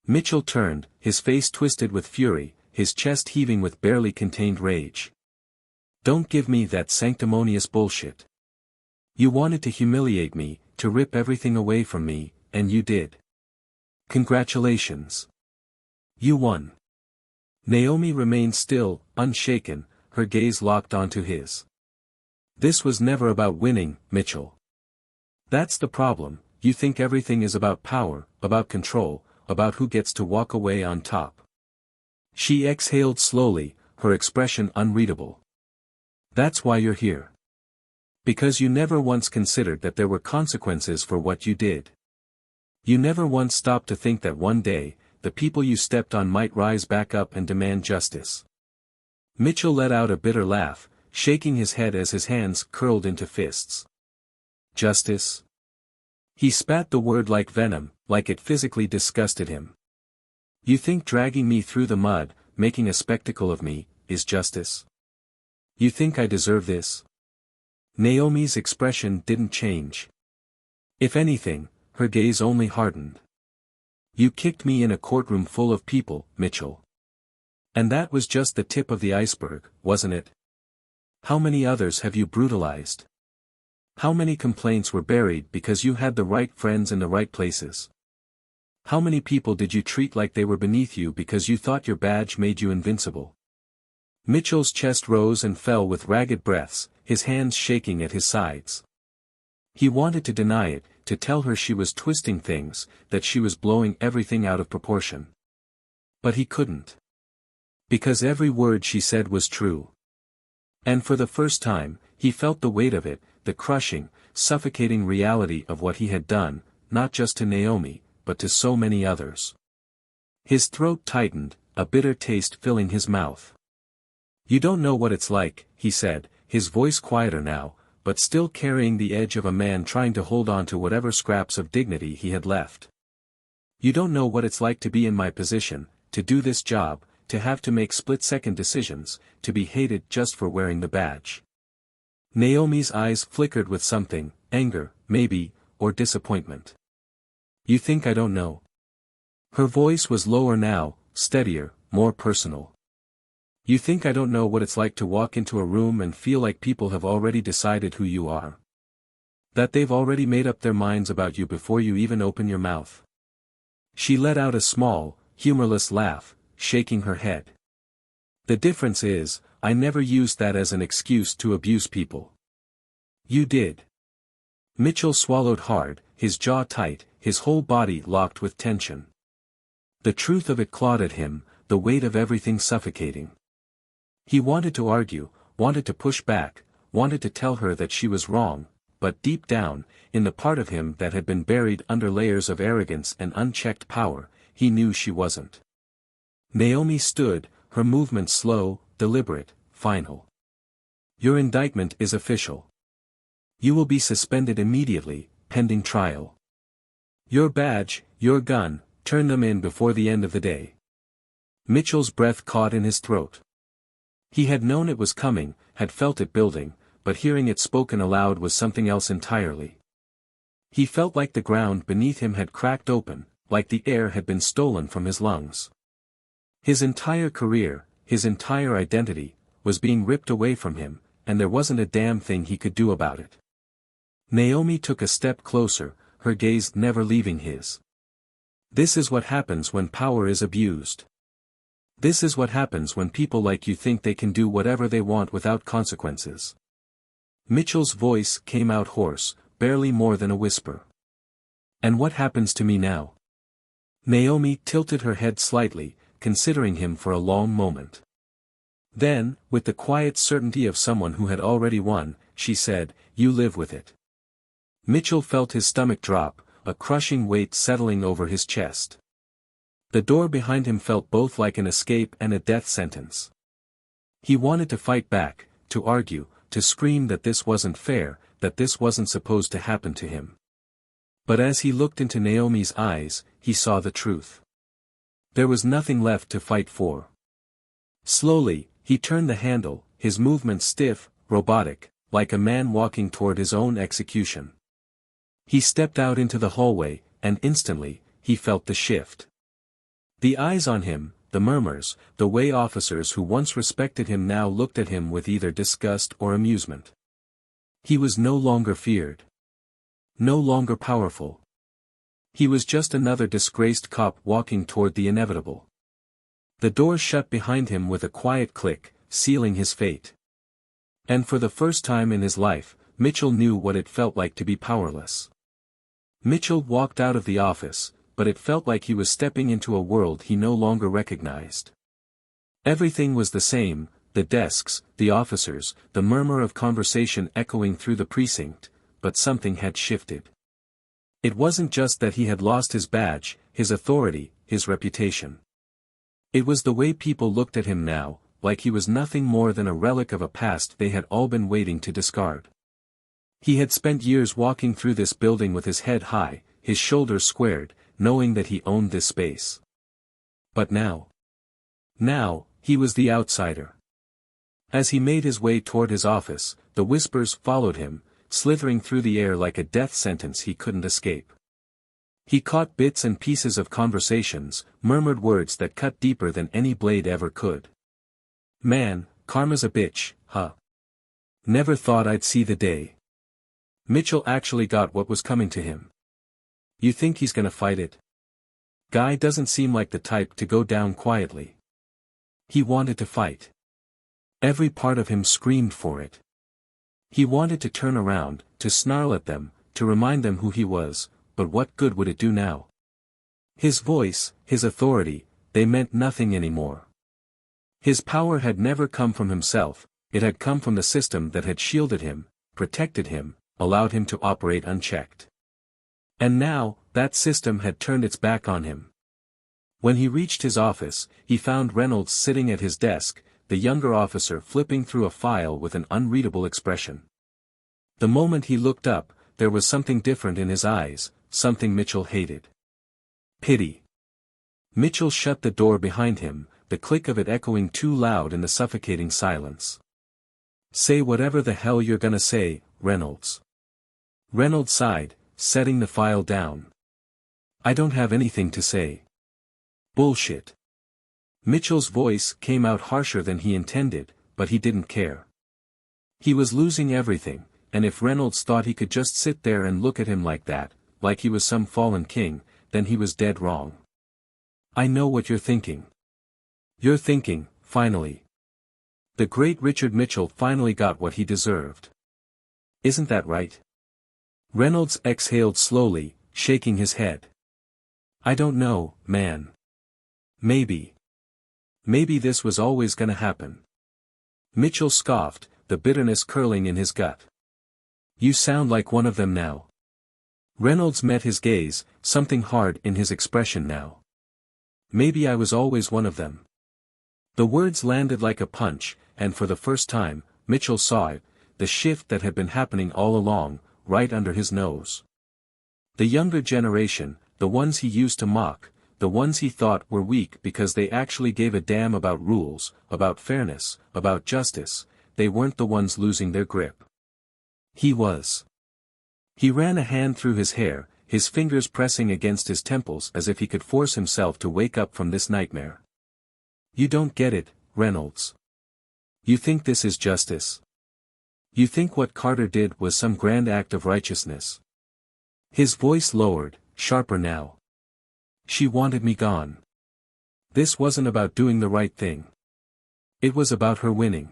Mitchell turned, his face twisted with fury, his chest heaving with barely contained rage. "Don't give me that sanctimonious bullshit. You wanted to humiliate me, to rip everything away from me, and you did. Congratulations. You won." Naomi remained still, unshaken, her gaze locked onto his. "This was never about winning, Mitchell. That's the problem, you think everything is about power, about control, about who gets to walk away on top." She exhaled slowly, her expression unreadable. "That's why you're here. Because you never once considered that there were consequences for what you did. You never once stopped to think that one day, the people you stepped on might rise back up and demand justice." Mitchell let out a bitter laugh, shaking his head as his hands curled into fists. "Justice?" He spat the word like venom, like it physically disgusted him. "You think dragging me through the mud, making a spectacle of me, is justice? You think I deserve this?" Naomi's expression didn't change. If anything, her gaze only hardened. "You kicked me in a courtroom full of people, Mitchell. And that was just the tip of the iceberg, wasn't it? How many others have you brutalized? How many complaints were buried because you had the right friends in the right places? How many people did you treat like they were beneath you because you thought your badge made you invincible?" Mitchell's chest rose and fell with ragged breaths, his hands shaking at his sides. He wanted to deny it, to tell her she was twisting things, that she was blowing everything out of proportion. But he couldn't. Because every word she said was true. And for the first time, he felt the weight of it, the crushing, suffocating reality of what he had done, not just to Naomi, but to so many others. His throat tightened, a bitter taste filling his mouth. "You don't know what it's like," he said, his voice quieter now, but still carrying the edge of a man trying to hold on to whatever scraps of dignity he had left. "You don't know what it's like to be in my position, to do this job, to have to make split-second decisions, to be hated just for wearing the badge." Naomi's eyes flickered with something, anger, maybe, or disappointment. "You think I don't know?" Her voice was lower now, steadier, more personal. "You think I don't know what it's like to walk into a room and feel like people have already decided who you are? That they've already made up their minds about you before you even open your mouth?" She let out a small, humorless laugh, shaking her head. "The difference is, I never used that as an excuse to abuse people. You did." Mitchell swallowed hard, his jaw tight, his whole body locked with tension. The truth of it clawed at him, the weight of everything suffocating. He wanted to argue, wanted to push back, wanted to tell her that she was wrong, but deep down, in the part of him that had been buried under layers of arrogance and unchecked power, he knew she wasn't. Naomi stood, her movement slow, deliberate, final. "Your indictment is official. You will be suspended immediately, pending trial. Your badge, your gun, turn them in before the end of the day." Mitchell's breath caught in his throat. He had known it was coming, had felt it building, but hearing it spoken aloud was something else entirely. He felt like the ground beneath him had cracked open, like the air had been stolen from his lungs. His entire career, his entire identity, was being ripped away from him, and there wasn't a damn thing he could do about it. Naomi took a step closer, her gaze never leaving his. "This is what happens when power is abused. This is what happens when people like you think they can do whatever they want without consequences." Mitchell's voice came out hoarse, barely more than a whisper. "And what happens to me now?" Naomi tilted her head slightly, considering him for a long moment. Then, with the quiet certainty of someone who had already won, she said, "You live with it." Mitchell felt his stomach drop, a crushing weight settling over his chest. The door behind him felt both like an escape and a death sentence. He wanted to fight back, to argue, to scream that this wasn't fair, that this wasn't supposed to happen to him. But as he looked into Naomi's eyes, he saw the truth. There was nothing left to fight for. Slowly, he turned the handle, his movement stiff, robotic, like a man walking toward his own execution. He stepped out into the hallway, and instantly, he felt the shift. The eyes on him, the murmurs, the way officers who once respected him now looked at him with either disgust or amusement. He was no longer feared. No longer powerful. He was just another disgraced cop walking toward the inevitable. The door shut behind him with a quiet click, sealing his fate. And for the first time in his life, Mitchell knew what it felt like to be powerless. Mitchell walked out of the office, but it felt like he was stepping into a world he no longer recognized. Everything was the same, the desks, the officers, the murmur of conversation echoing through the precinct, but something had shifted. It wasn't just that he had lost his badge, his authority, his reputation. It was the way people looked at him now, like he was nothing more than a relic of a past they had all been waiting to discard. He had spent years walking through this building with his head high, his shoulders squared, knowing that he owned this space. But now, he was the outsider. As he made his way toward his office, the whispers followed him, slithering through the air like a death sentence he couldn't escape. He caught bits and pieces of conversations, murmured words that cut deeper than any blade ever could. "Man, karma's a bitch, huh? Never thought I'd see the day." Mitchell actually got what was coming to him. "You think he's gonna fight it? Guy doesn't seem like the type to go down quietly." He wanted to fight. Every part of him screamed for it. He wanted to turn around, to snarl at them, to remind them who he was, but what good would it do now? His voice, his authority, they meant nothing anymore. His power had never come from himself, it had come from the system that had shielded him, protected him, allowed him to operate unchecked. And now, that system had turned its back on him. When he reached his office, he found Reynolds sitting at his desk, the younger officer flipping through a file with an unreadable expression. The moment he looked up, there was something different in his eyes, something Mitchell hated. Pity. Mitchell shut the door behind him, the click of it echoing too loud in the suffocating silence. "Say whatever the hell you're gonna say, Reynolds." Reynolds sighed, setting the file down. "I don't have anything to say." "Bullshit." Mitchell's voice came out harsher than he intended, but he didn't care. He was losing everything, and if Reynolds thought he could just sit there and look at him like that, like he was some fallen king, then he was dead wrong. "I know what you're thinking. You're thinking, finally. The great Richard Mitchell finally got what he deserved. Isn't that right?" Reynolds exhaled slowly, shaking his head. "I don't know, man. Maybe. Maybe this was always gonna happen." Mitchell scoffed, the bitterness curling in his gut. "You sound like one of them now." Reynolds met his gaze, something hard in his expression now. "Maybe I was always one of them." The words landed like a punch, and for the first time, Mitchell saw it, the shift that had been happening all along, right under his nose. The younger generation, the ones he used to mock, the ones he thought were weak because they actually gave a damn about rules, about fairness, about justice, they weren't the ones losing their grip. He was. He ran a hand through his hair, his fingers pressing against his temples as if he could force himself to wake up from this nightmare. "You don't get it, Reynolds. You think this is justice. You think what Carter did was some grand act of righteousness." His voice lowered, sharper now. "She wanted me gone. This wasn't about doing the right thing. It was about her winning."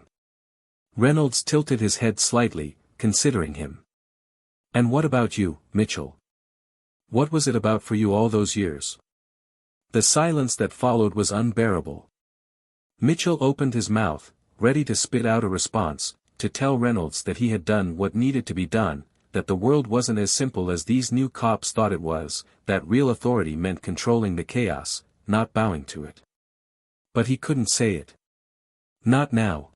Reynolds tilted his head slightly, considering him. "And what about you, Mitchell? What was it about for you all those years?" The silence that followed was unbearable. Mitchell opened his mouth, ready to spit out a response, to tell Reynolds that he had done what needed to be done, that the world wasn't as simple as these new cops thought it was, that real authority meant controlling the chaos, not bowing to it. But he couldn't say it. Not now.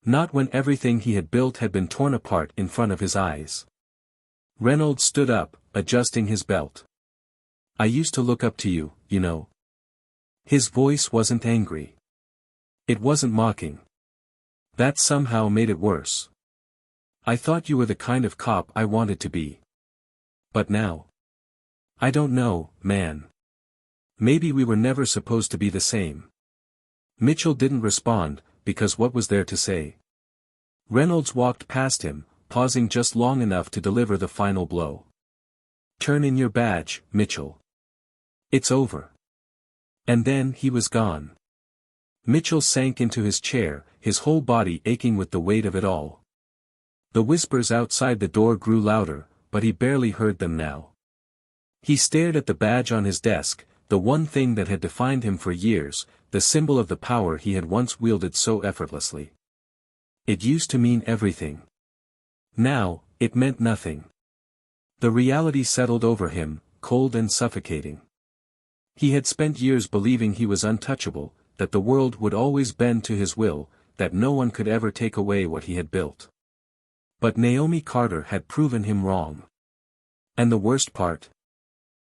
Not when everything he had built had been torn apart in front of his eyes. Reynolds stood up, adjusting his belt. "I used to look up to you, you know." His voice wasn't angry. It wasn't mocking. That somehow made it worse. "I thought you were the kind of cop I wanted to be. But now? I don't know, man. Maybe we were never supposed to be the same." Mitchell didn't respond, because what was there to say? Reynolds walked past him, pausing just long enough to deliver the final blow. "Turn in your badge, Mitchell. It's over." And then he was gone. Mitchell sank into his chair, his whole body aching with the weight of it all. The whispers outside the door grew louder, but he barely heard them now. He stared at the badge on his desk, the one thing that had defined him for years, the symbol of the power he had once wielded so effortlessly. It used to mean everything. Now, it meant nothing. The reality settled over him, cold and suffocating. He had spent years believing he was untouchable, that the world would always bend to his will, that no one could ever take away what he had built. But Naomi Carter had proven him wrong. And the worst part?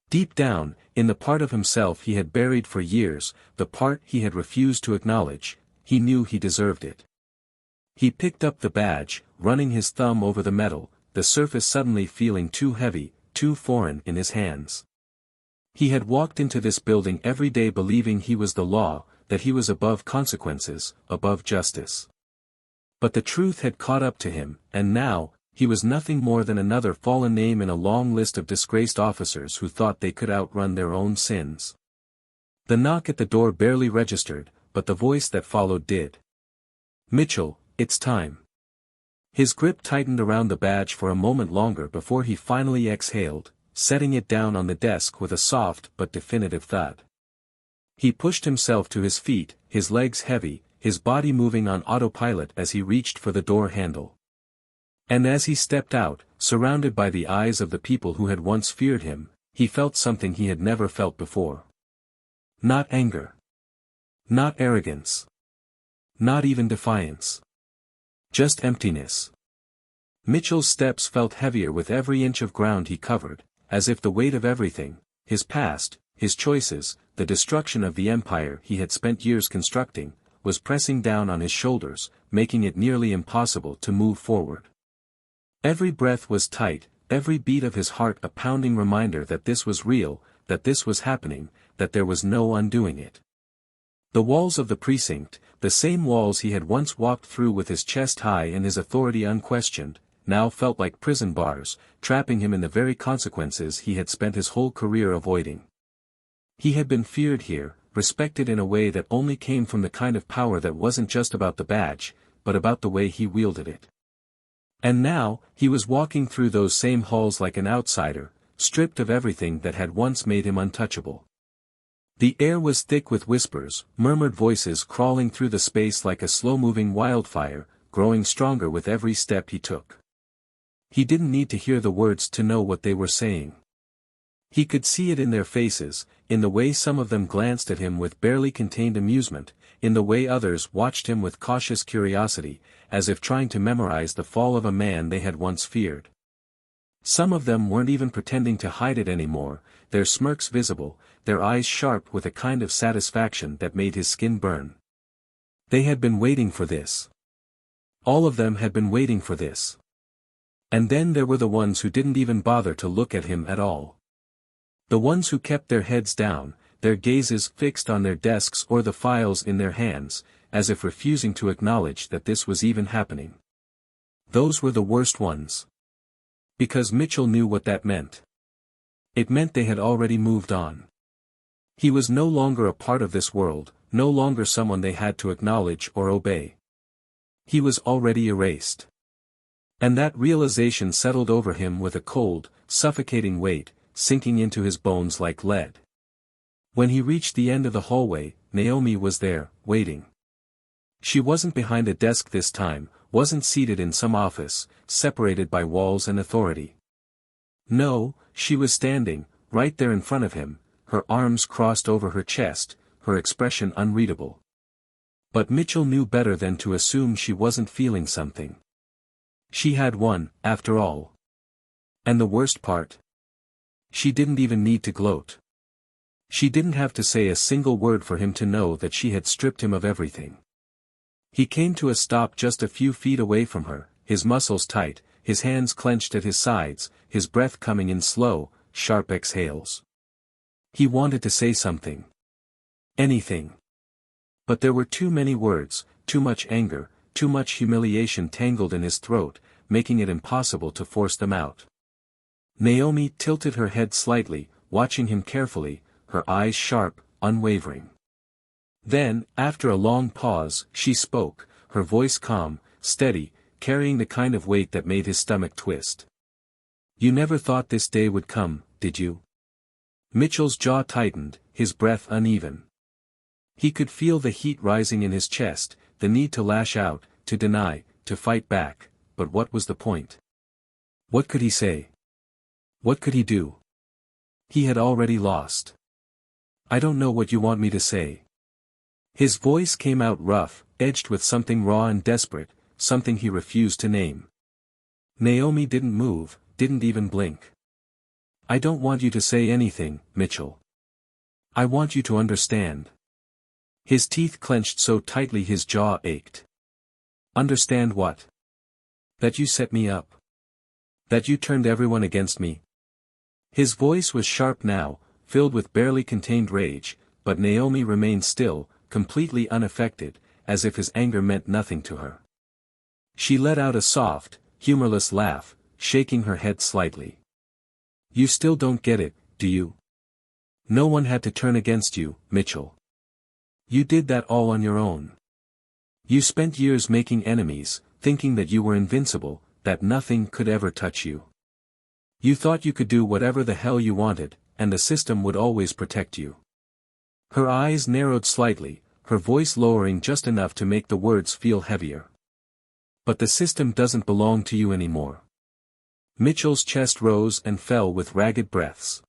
Deep down, in the part of himself he had buried for years, the part he had refused to acknowledge, he knew he deserved it. He picked up the badge, running his thumb over the metal, the surface suddenly feeling too heavy, too foreign in his hands. He had walked into this building every day believing he was the law, that he was above consequences, above justice. But the truth had caught up to him, and now, he was nothing more than another fallen name in a long list of disgraced officers who thought they could outrun their own sins. The knock at the door barely registered, but the voice that followed did. "Mitchell, it's time." His grip tightened around the badge for a moment longer before he finally exhaled, setting it down on the desk with a soft but definitive thud. He pushed himself to his feet, his legs heavy, his body moving on autopilot as he reached for the door handle. And as he stepped out, surrounded by the eyes of the people who had once feared him, he felt something he had never felt before. Not anger. Not arrogance. Not even defiance. Just emptiness. Mitchell's steps felt heavier with every inch of ground he covered, as if the weight of everything, his past, his choices, the destruction of the empire he had spent years constructing, was pressing down on his shoulders, making it nearly impossible to move forward. Every breath was tight, every beat of his heart a pounding reminder that this was real, that this was happening, that there was no undoing it. The walls of the precinct, the same walls he had once walked through with his chest high and his authority unquestioned, now felt like prison bars, trapping him in the very consequences he had spent his whole career avoiding. He had been feared here, respected in a way that only came from the kind of power that wasn't just about the badge, but about the way he wielded it. And now, he was walking through those same halls like an outsider, stripped of everything that had once made him untouchable. The air was thick with whispers, murmured voices crawling through the space like a slow-moving wildfire, growing stronger with every step he took. He didn't need to hear the words to know what they were saying. He could see it in their faces, in the way some of them glanced at him with barely contained amusement, in the way others watched him with cautious curiosity, as if trying to memorize the fall of a man they had once feared. Some of them weren't even pretending to hide it anymore, their smirks visible, their eyes sharp with a kind of satisfaction that made his skin burn. They had been waiting for this. All of them had been waiting for this. And then there were the ones who didn't even bother to look at him at all. The ones who kept their heads down, their gazes fixed on their desks or the files in their hands, as if refusing to acknowledge that this was even happening. Those were the worst ones. Because Mitchell knew what that meant. It meant they had already moved on. He was no longer a part of this world, no longer someone they had to acknowledge or obey. He was already erased. And that realization settled over him with a cold, suffocating weight, sinking into his bones like lead. When he reached the end of the hallway, Naomi was there, waiting. She wasn't behind a desk this time, wasn't seated in some office, separated by walls and authority. No, she was standing, right there in front of him, her arms crossed over her chest, her expression unreadable. But Mitchell knew better than to assume she wasn't feeling something. She had won, after all. And the worst part? She didn't even need to gloat. She didn't have to say a single word for him to know that she had stripped him of everything. He came to a stop just a few feet away from her, his muscles tight, his hands clenched at his sides, his breath coming in slow, sharp exhales. He wanted to say something. Anything. But there were too many words, too much anger, too much humiliation tangled in his throat, making it impossible to force them out. Naomi tilted her head slightly, watching him carefully, her eyes sharp, unwavering. Then, after a long pause, she spoke, her voice calm, steady, carrying the kind of weight that made his stomach twist. "You never thought this day would come, did you?" Mitchell's jaw tightened, his breath uneven. He could feel the heat rising in his chest, the need to lash out, to deny, to fight back, but what was the point? What could he say? What could he do? He had already lost. "I don't know what you want me to say." His voice came out rough, edged with something raw and desperate, something he refused to name. Naomi didn't move, didn't even blink. "I don't want you to say anything, Mitchell. I want you to understand." His teeth clenched so tightly his jaw ached. "Understand what?" "That you set me up. That you turned everyone against me." His voice was sharp now, filled with barely contained rage, but Naomi remained still, completely unaffected, as if his anger meant nothing to her. She let out a soft, humorless laugh, shaking her head slightly. "You still don't get it, do you? No one had to turn against you, Mitchell. You did that all on your own. You spent years making enemies, thinking that you were invincible, that nothing could ever touch you. You thought you could do whatever the hell you wanted, and the system would always protect you." Her eyes narrowed slightly, her voice lowering just enough to make the words feel heavier. "But the system doesn't belong to you anymore." Mitchell's chest rose and fell with ragged breaths.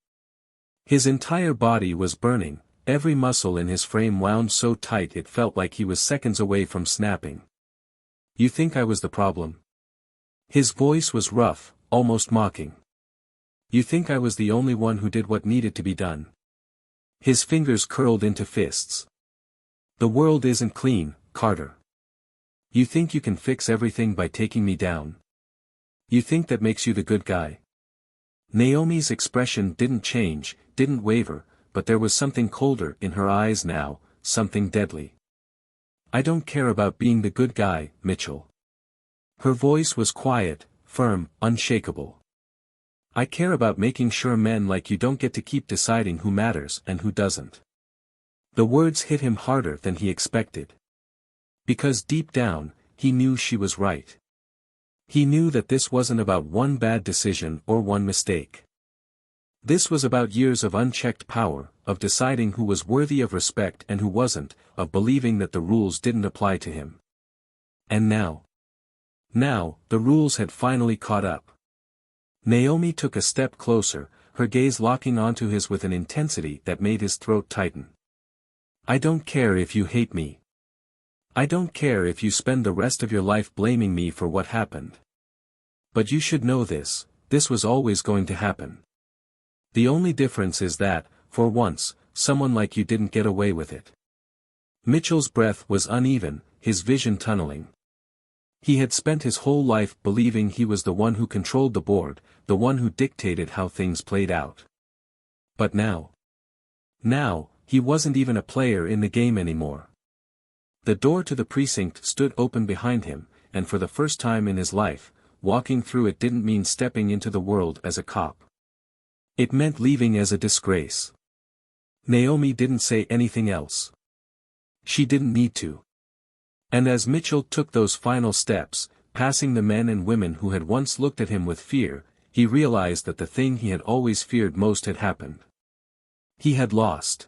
His entire body was burning, every muscle in his frame wound so tight it felt like he was seconds away from snapping. "You think I was the problem?" His voice was rough, almost mocking. "You think I was the only one who did what needed to be done?" His fingers curled into fists. "The world isn't clean, Carter. You think you can fix everything by taking me down? You think that makes you the good guy?" Naomi's expression didn't change, didn't waver, but there was something colder in her eyes now, something deadly. "I don't care about being the good guy, Mitchell." Her voice was quiet, firm, unshakable. "I care about making sure men like you don't get to keep deciding who matters and who doesn't." The words hit him harder than he expected. Because deep down, he knew she was right. He knew that this wasn't about one bad decision or one mistake. This was about years of unchecked power, of deciding who was worthy of respect and who wasn't, of believing that the rules didn't apply to him. And now, the rules had finally caught up. Naomi took a step closer, her gaze locking onto his with an intensity that made his throat tighten. "I don't care if you hate me. I don't care if you spend the rest of your life blaming me for what happened. But you should know this was always going to happen. The only difference is that, for once, someone like you didn't get away with it." Mitchell's breath was uneven, his vision tunneling. He had spent his whole life believing he was the one who controlled the board, the one who dictated how things played out. But now, he wasn't even a player in the game anymore. The door to the precinct stood open behind him, and for the first time in his life, walking through it didn't mean stepping into the world as a cop. It meant leaving as a disgrace. Naomi didn't say anything else. She didn't need to. And as Mitchell took those final steps, passing the men and women who had once looked at him with fear, he realized that the thing he had always feared most had happened. He had lost.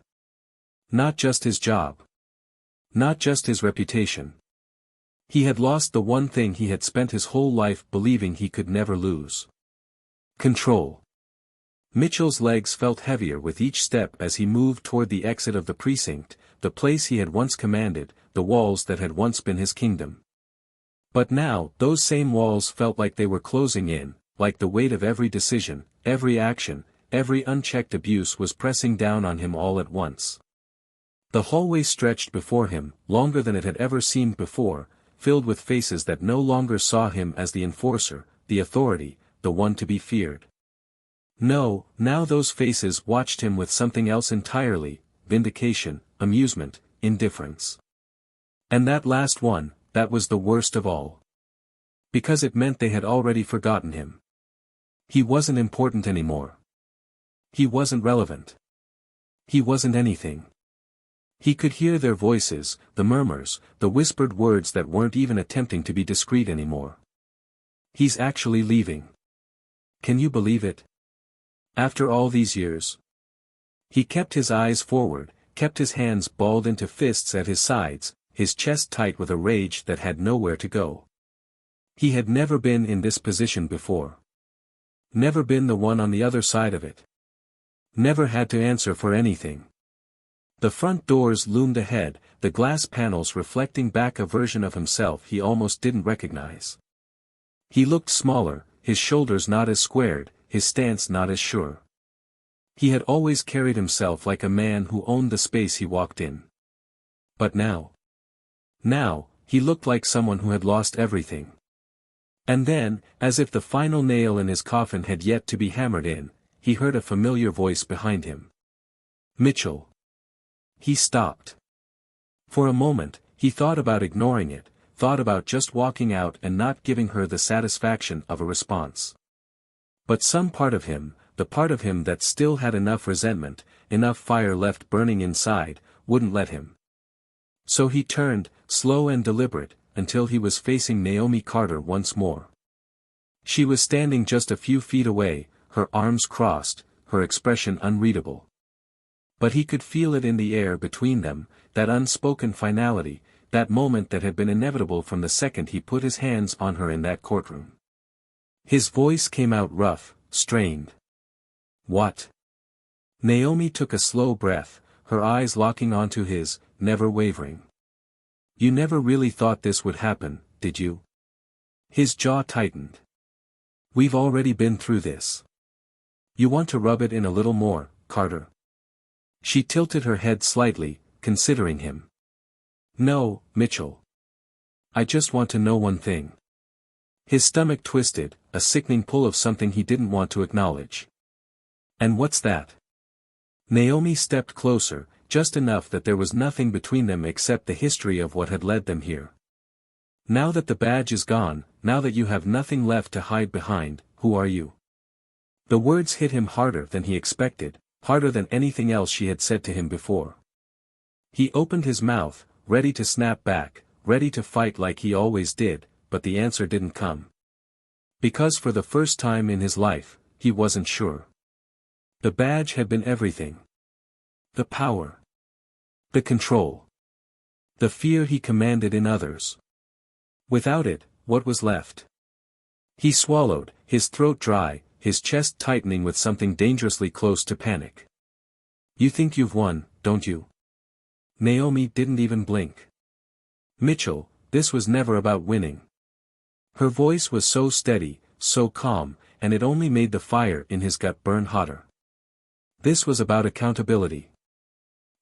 Not just his job. Not just his reputation. He had lost the one thing he had spent his whole life believing he could never lose. Control. Mitchell's legs felt heavier with each step as he moved toward the exit of the precinct, the place he had once commanded, the walls that had once been his kingdom. But now, those same walls felt like they were closing in, like the weight of every decision, every action, every unchecked abuse was pressing down on him all at once. The hallway stretched before him, longer than it had ever seemed before, filled with faces that no longer saw him as the enforcer, the authority, the one to be feared. No, now those faces watched him with something else entirely, vindication, amusement, indifference. And that last one, that was the worst of all. Because it meant they had already forgotten him. He wasn't important anymore. He wasn't relevant. He wasn't anything. He could hear their voices, the murmurs, the whispered words that weren't even attempting to be discreet anymore. "He's actually leaving. Can you believe it? After all these years." He kept his eyes forward, kept his hands balled into fists at his sides, his chest tight with a rage that had nowhere to go. He had never been in this position before. Never been the one on the other side of it. Never had to answer for anything. The front doors loomed ahead, the glass panels reflecting back a version of himself he almost didn't recognize. He looked smaller, his shoulders not as squared, his stance not as sure. He had always carried himself like a man who owned the space he walked in. But now, he looked like someone who had lost everything. And then, as if the final nail in his coffin had yet to be hammered in, he heard a familiar voice behind him. "Mitchell." He stopped. For a moment, he thought about ignoring it, thought about just walking out and not giving her the satisfaction of a response. But some part of him, the part of him that still had enough resentment, enough fire left burning inside, wouldn't let him. So he turned, slow and deliberate, until he was facing Naomi Carter once more. She was standing just a few feet away, her arms crossed, her expression unreadable. But he could feel it in the air between them, that unspoken finality, that moment that had been inevitable from the second he put his hands on her in that courtroom. His voice came out rough, strained. "What?" Naomi took a slow breath, her eyes locking onto his, never wavering. "You never really thought this would happen, did you?" His jaw tightened. "We've already been through this. You want to rub it in a little more, Carter?" She tilted her head slightly, considering him. "No, Mitchell. I just want to know one thing." His stomach twisted, a sickening pull of something he didn't want to acknowledge. "And what's that?" Naomi stepped closer, just enough that there was nothing between them except the history of what had led them here. "Now that the badge is gone, now that you have nothing left to hide behind, who are you?" The words hit him harder than he expected, harder than anything else she had said to him before. He opened his mouth, ready to snap back, ready to fight like he always did, but the answer didn't come. Because for the first time in his life, he wasn't sure. The badge had been everything. The power. The control. The fear he commanded in others. Without it, what was left? He swallowed, his throat dry, his chest tightening with something dangerously close to panic. "You think you've won, don't you?" Naomi didn't even blink. "Mitchell, this was never about winning." Her voice was so steady, so calm, and it only made the fire in his gut burn hotter. "This was about accountability.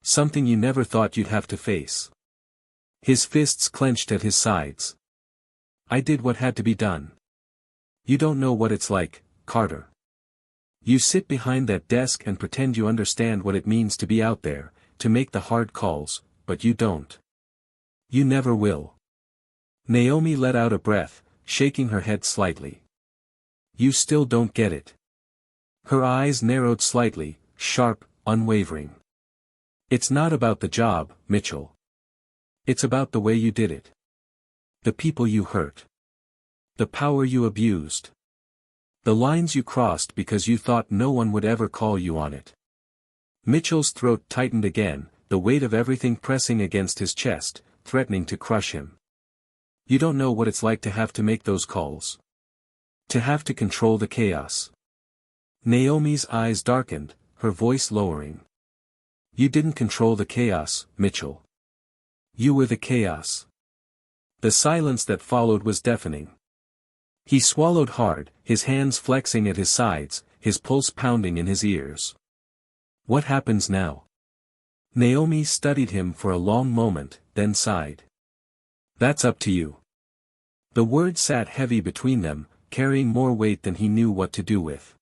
Something you never thought you'd have to face." His fists clenched at his sides. "I did what had to be done. You don't know what it's like, Carter. You sit behind that desk and pretend you understand what it means to be out there, to make the hard calls, but you don't. You never will." Naomi let out a breath, shaking her head slightly. "You still don't get it." Her eyes narrowed slightly, sharp, unwavering. "It's not about the job, Mitchell. It's about the way you did it. The people you hurt. The power you abused. The lines you crossed because you thought no one would ever call you on it." Mitchell's throat tightened again, the weight of everything pressing against his chest, threatening to crush him. "You don't know what it's like to have to make those calls. To have to control the chaos." Naomi's eyes darkened, her voice lowering. "You didn't control the chaos, Mitchell. You were the chaos." The silence that followed was deafening. He swallowed hard, his hands flexing at his sides, his pulse pounding in his ears. "What happens now?" Naomi studied him for a long moment, then sighed. "That's up to you." The word sat heavy between them, carrying more weight than he knew what to do with.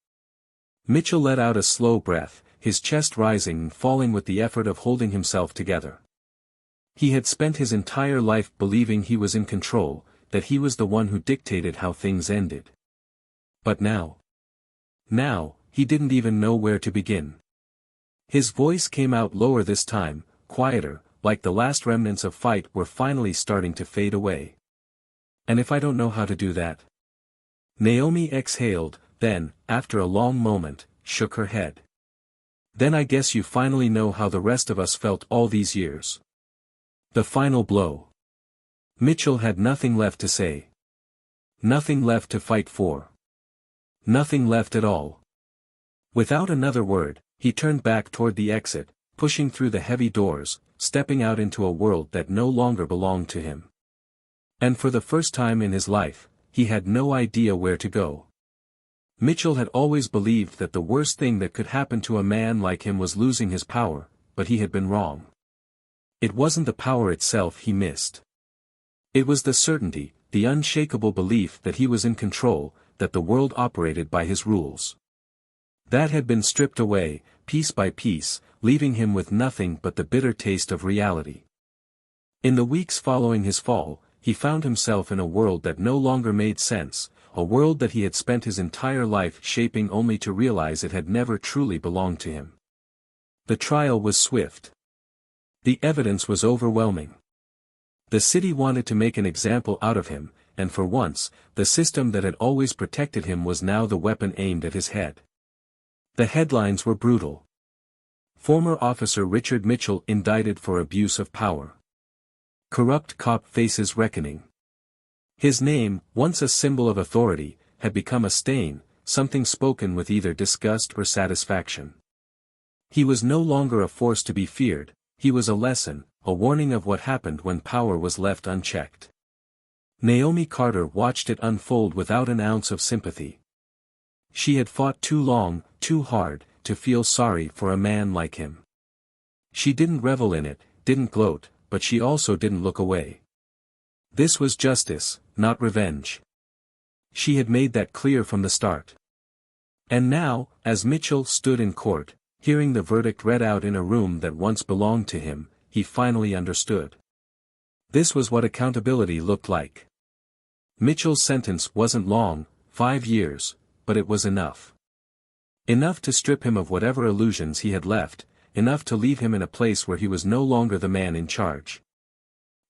Mitchell let out a slow breath, his chest rising and falling with the effort of holding himself together. He had spent his entire life believing he was in control, that he was the one who dictated how things ended. But now, he didn't even know where to begin. His voice came out lower this time, quieter, like the last remnants of fight were finally starting to fade away. "And if I don't know how to do that?" Naomi exhaled, then, after a long moment, shook her head. "Then I guess you finally know how the rest of us felt all these years." The final blow. Mitchell had nothing left to say. Nothing left to fight for. Nothing left at all. Without another word, he turned back toward the exit, pushing through the heavy doors, stepping out into a world that no longer belonged to him. And for the first time in his life, he had no idea where to go. Mitchell had always believed that the worst thing that could happen to a man like him was losing his power, but he had been wrong. It wasn't the power itself he missed. It was the certainty, the unshakable belief that he was in control, that the world operated by his rules. That had been stripped away, piece by piece, leaving him with nothing but the bitter taste of reality. In the weeks following his fall, he found himself in a world that no longer made sense, a world that he had spent his entire life shaping only to realize it had never truly belonged to him. The trial was swift. The evidence was overwhelming. The city wanted to make an example out of him, and for once, the system that had always protected him was now the weapon aimed at his head. The headlines were brutal. Former Officer Richard Mitchell indicted for abuse of power. Corrupt cop faces reckoning. His name, once a symbol of authority, had become a stain, something spoken with either disgust or satisfaction. He was no longer a force to be feared, he was a lesson, a warning of what happened when power was left unchecked. Naomi Carter watched it unfold without an ounce of sympathy. She had fought too long, too hard, to feel sorry for a man like him. She didn't revel in it, didn't gloat, but she also didn't look away. This was justice, not revenge. She had made that clear from the start. And now, as Mitchell stood in court, hearing the verdict read out in a room that once belonged to him, he finally understood. This was what accountability looked like. Mitchell's sentence wasn't long, 5 years, but it was enough. Enough to strip him of whatever illusions he had left, enough to leave him in a place where he was no longer the man in charge.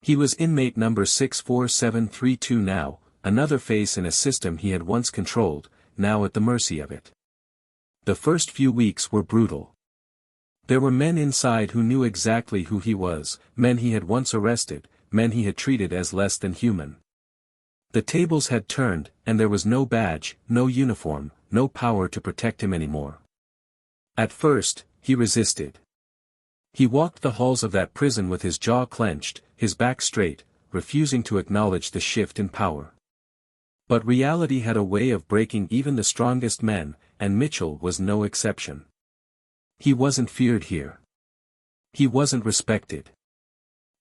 He was inmate number 64732 now, another face in a system he had once controlled, now at the mercy of it. The first few weeks were brutal. There were men inside who knew exactly who he was, men he had once arrested, men he had treated as less than human. The tables had turned, and there was no badge, no uniform, no power to protect him anymore. At first, he resisted. He walked the halls of that prison with his jaw clenched, his back straight, refusing to acknowledge the shift in power. But reality had a way of breaking even the strongest men, and Mitchell was no exception. He wasn't feared here. He wasn't respected.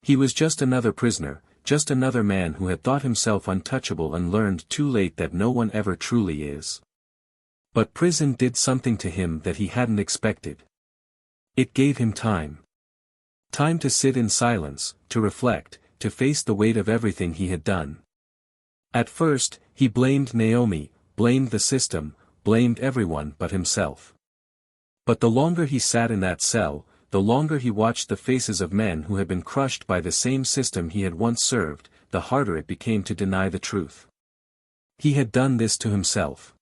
He was just another prisoner, just another man who had thought himself untouchable and learned too late that no one ever truly is. But prison did something to him that he hadn't expected. It gave him time. Time to sit in silence, to reflect, to face the weight of everything he had done. At first, he blamed Naomi, blamed the system, blamed everyone but himself. But the longer he sat in that cell, the longer he watched the faces of men who had been crushed by the same system he had once served, the harder it became to deny the truth. He had done this to himself.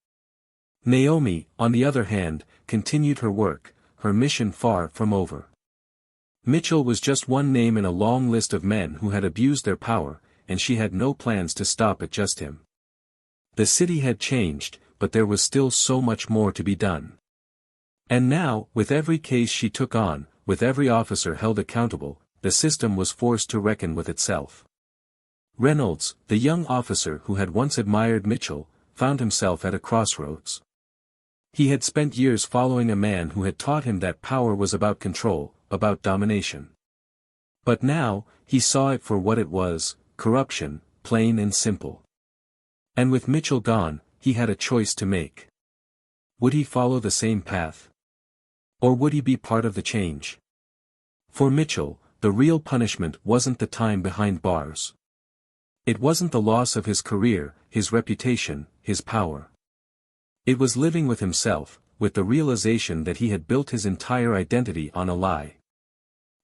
Naomi, on the other hand, continued her work, her mission far from over. Mitchell was just one name in a long list of men who had abused their power, and she had no plans to stop at just him. The city had changed, but there was still so much more to be done. And now, with every case she took on, with every officer held accountable, the system was forced to reckon with itself. Reynolds, the young officer who had once admired Mitchell, found himself at a crossroads. He had spent years following a man who had taught him that power was about control, about domination. But now, he saw it for what it was, corruption, plain and simple. And with Mitchell gone, he had a choice to make. Would he follow the same path? Or would he be part of the change? For Mitchell, the real punishment wasn't the time behind bars. It wasn't the loss of his career, his reputation, his power. It was living with himself, with the realization that he had built his entire identity on a lie.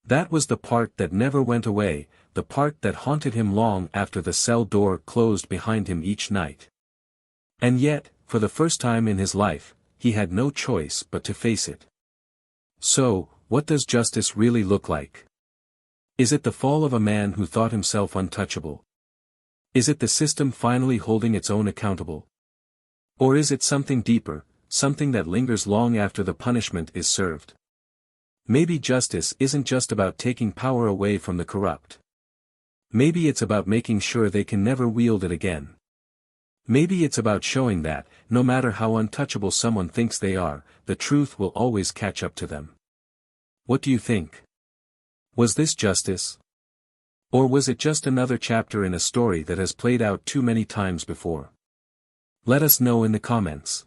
That was the part that never went away, the part that haunted him long after the cell door closed behind him each night. And yet, for the first time in his life, he had no choice but to face it. So, what does justice really look like? Is it the fall of a man who thought himself untouchable? Is it the system finally holding its own accountable? Or is it something deeper, something that lingers long after the punishment is served? Maybe justice isn't just about taking power away from the corrupt. Maybe it's about making sure they can never wield it again. Maybe it's about showing that, no matter how untouchable someone thinks they are, the truth will always catch up to them. What do you think? Was this justice? Or was it just another chapter in a story that has played out too many times before? Let us know in the comments.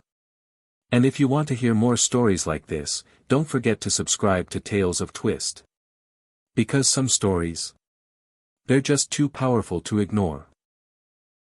And if you want to hear more stories like this, don't forget to subscribe to Tales of Twist. Because some stories, they're just too powerful to ignore.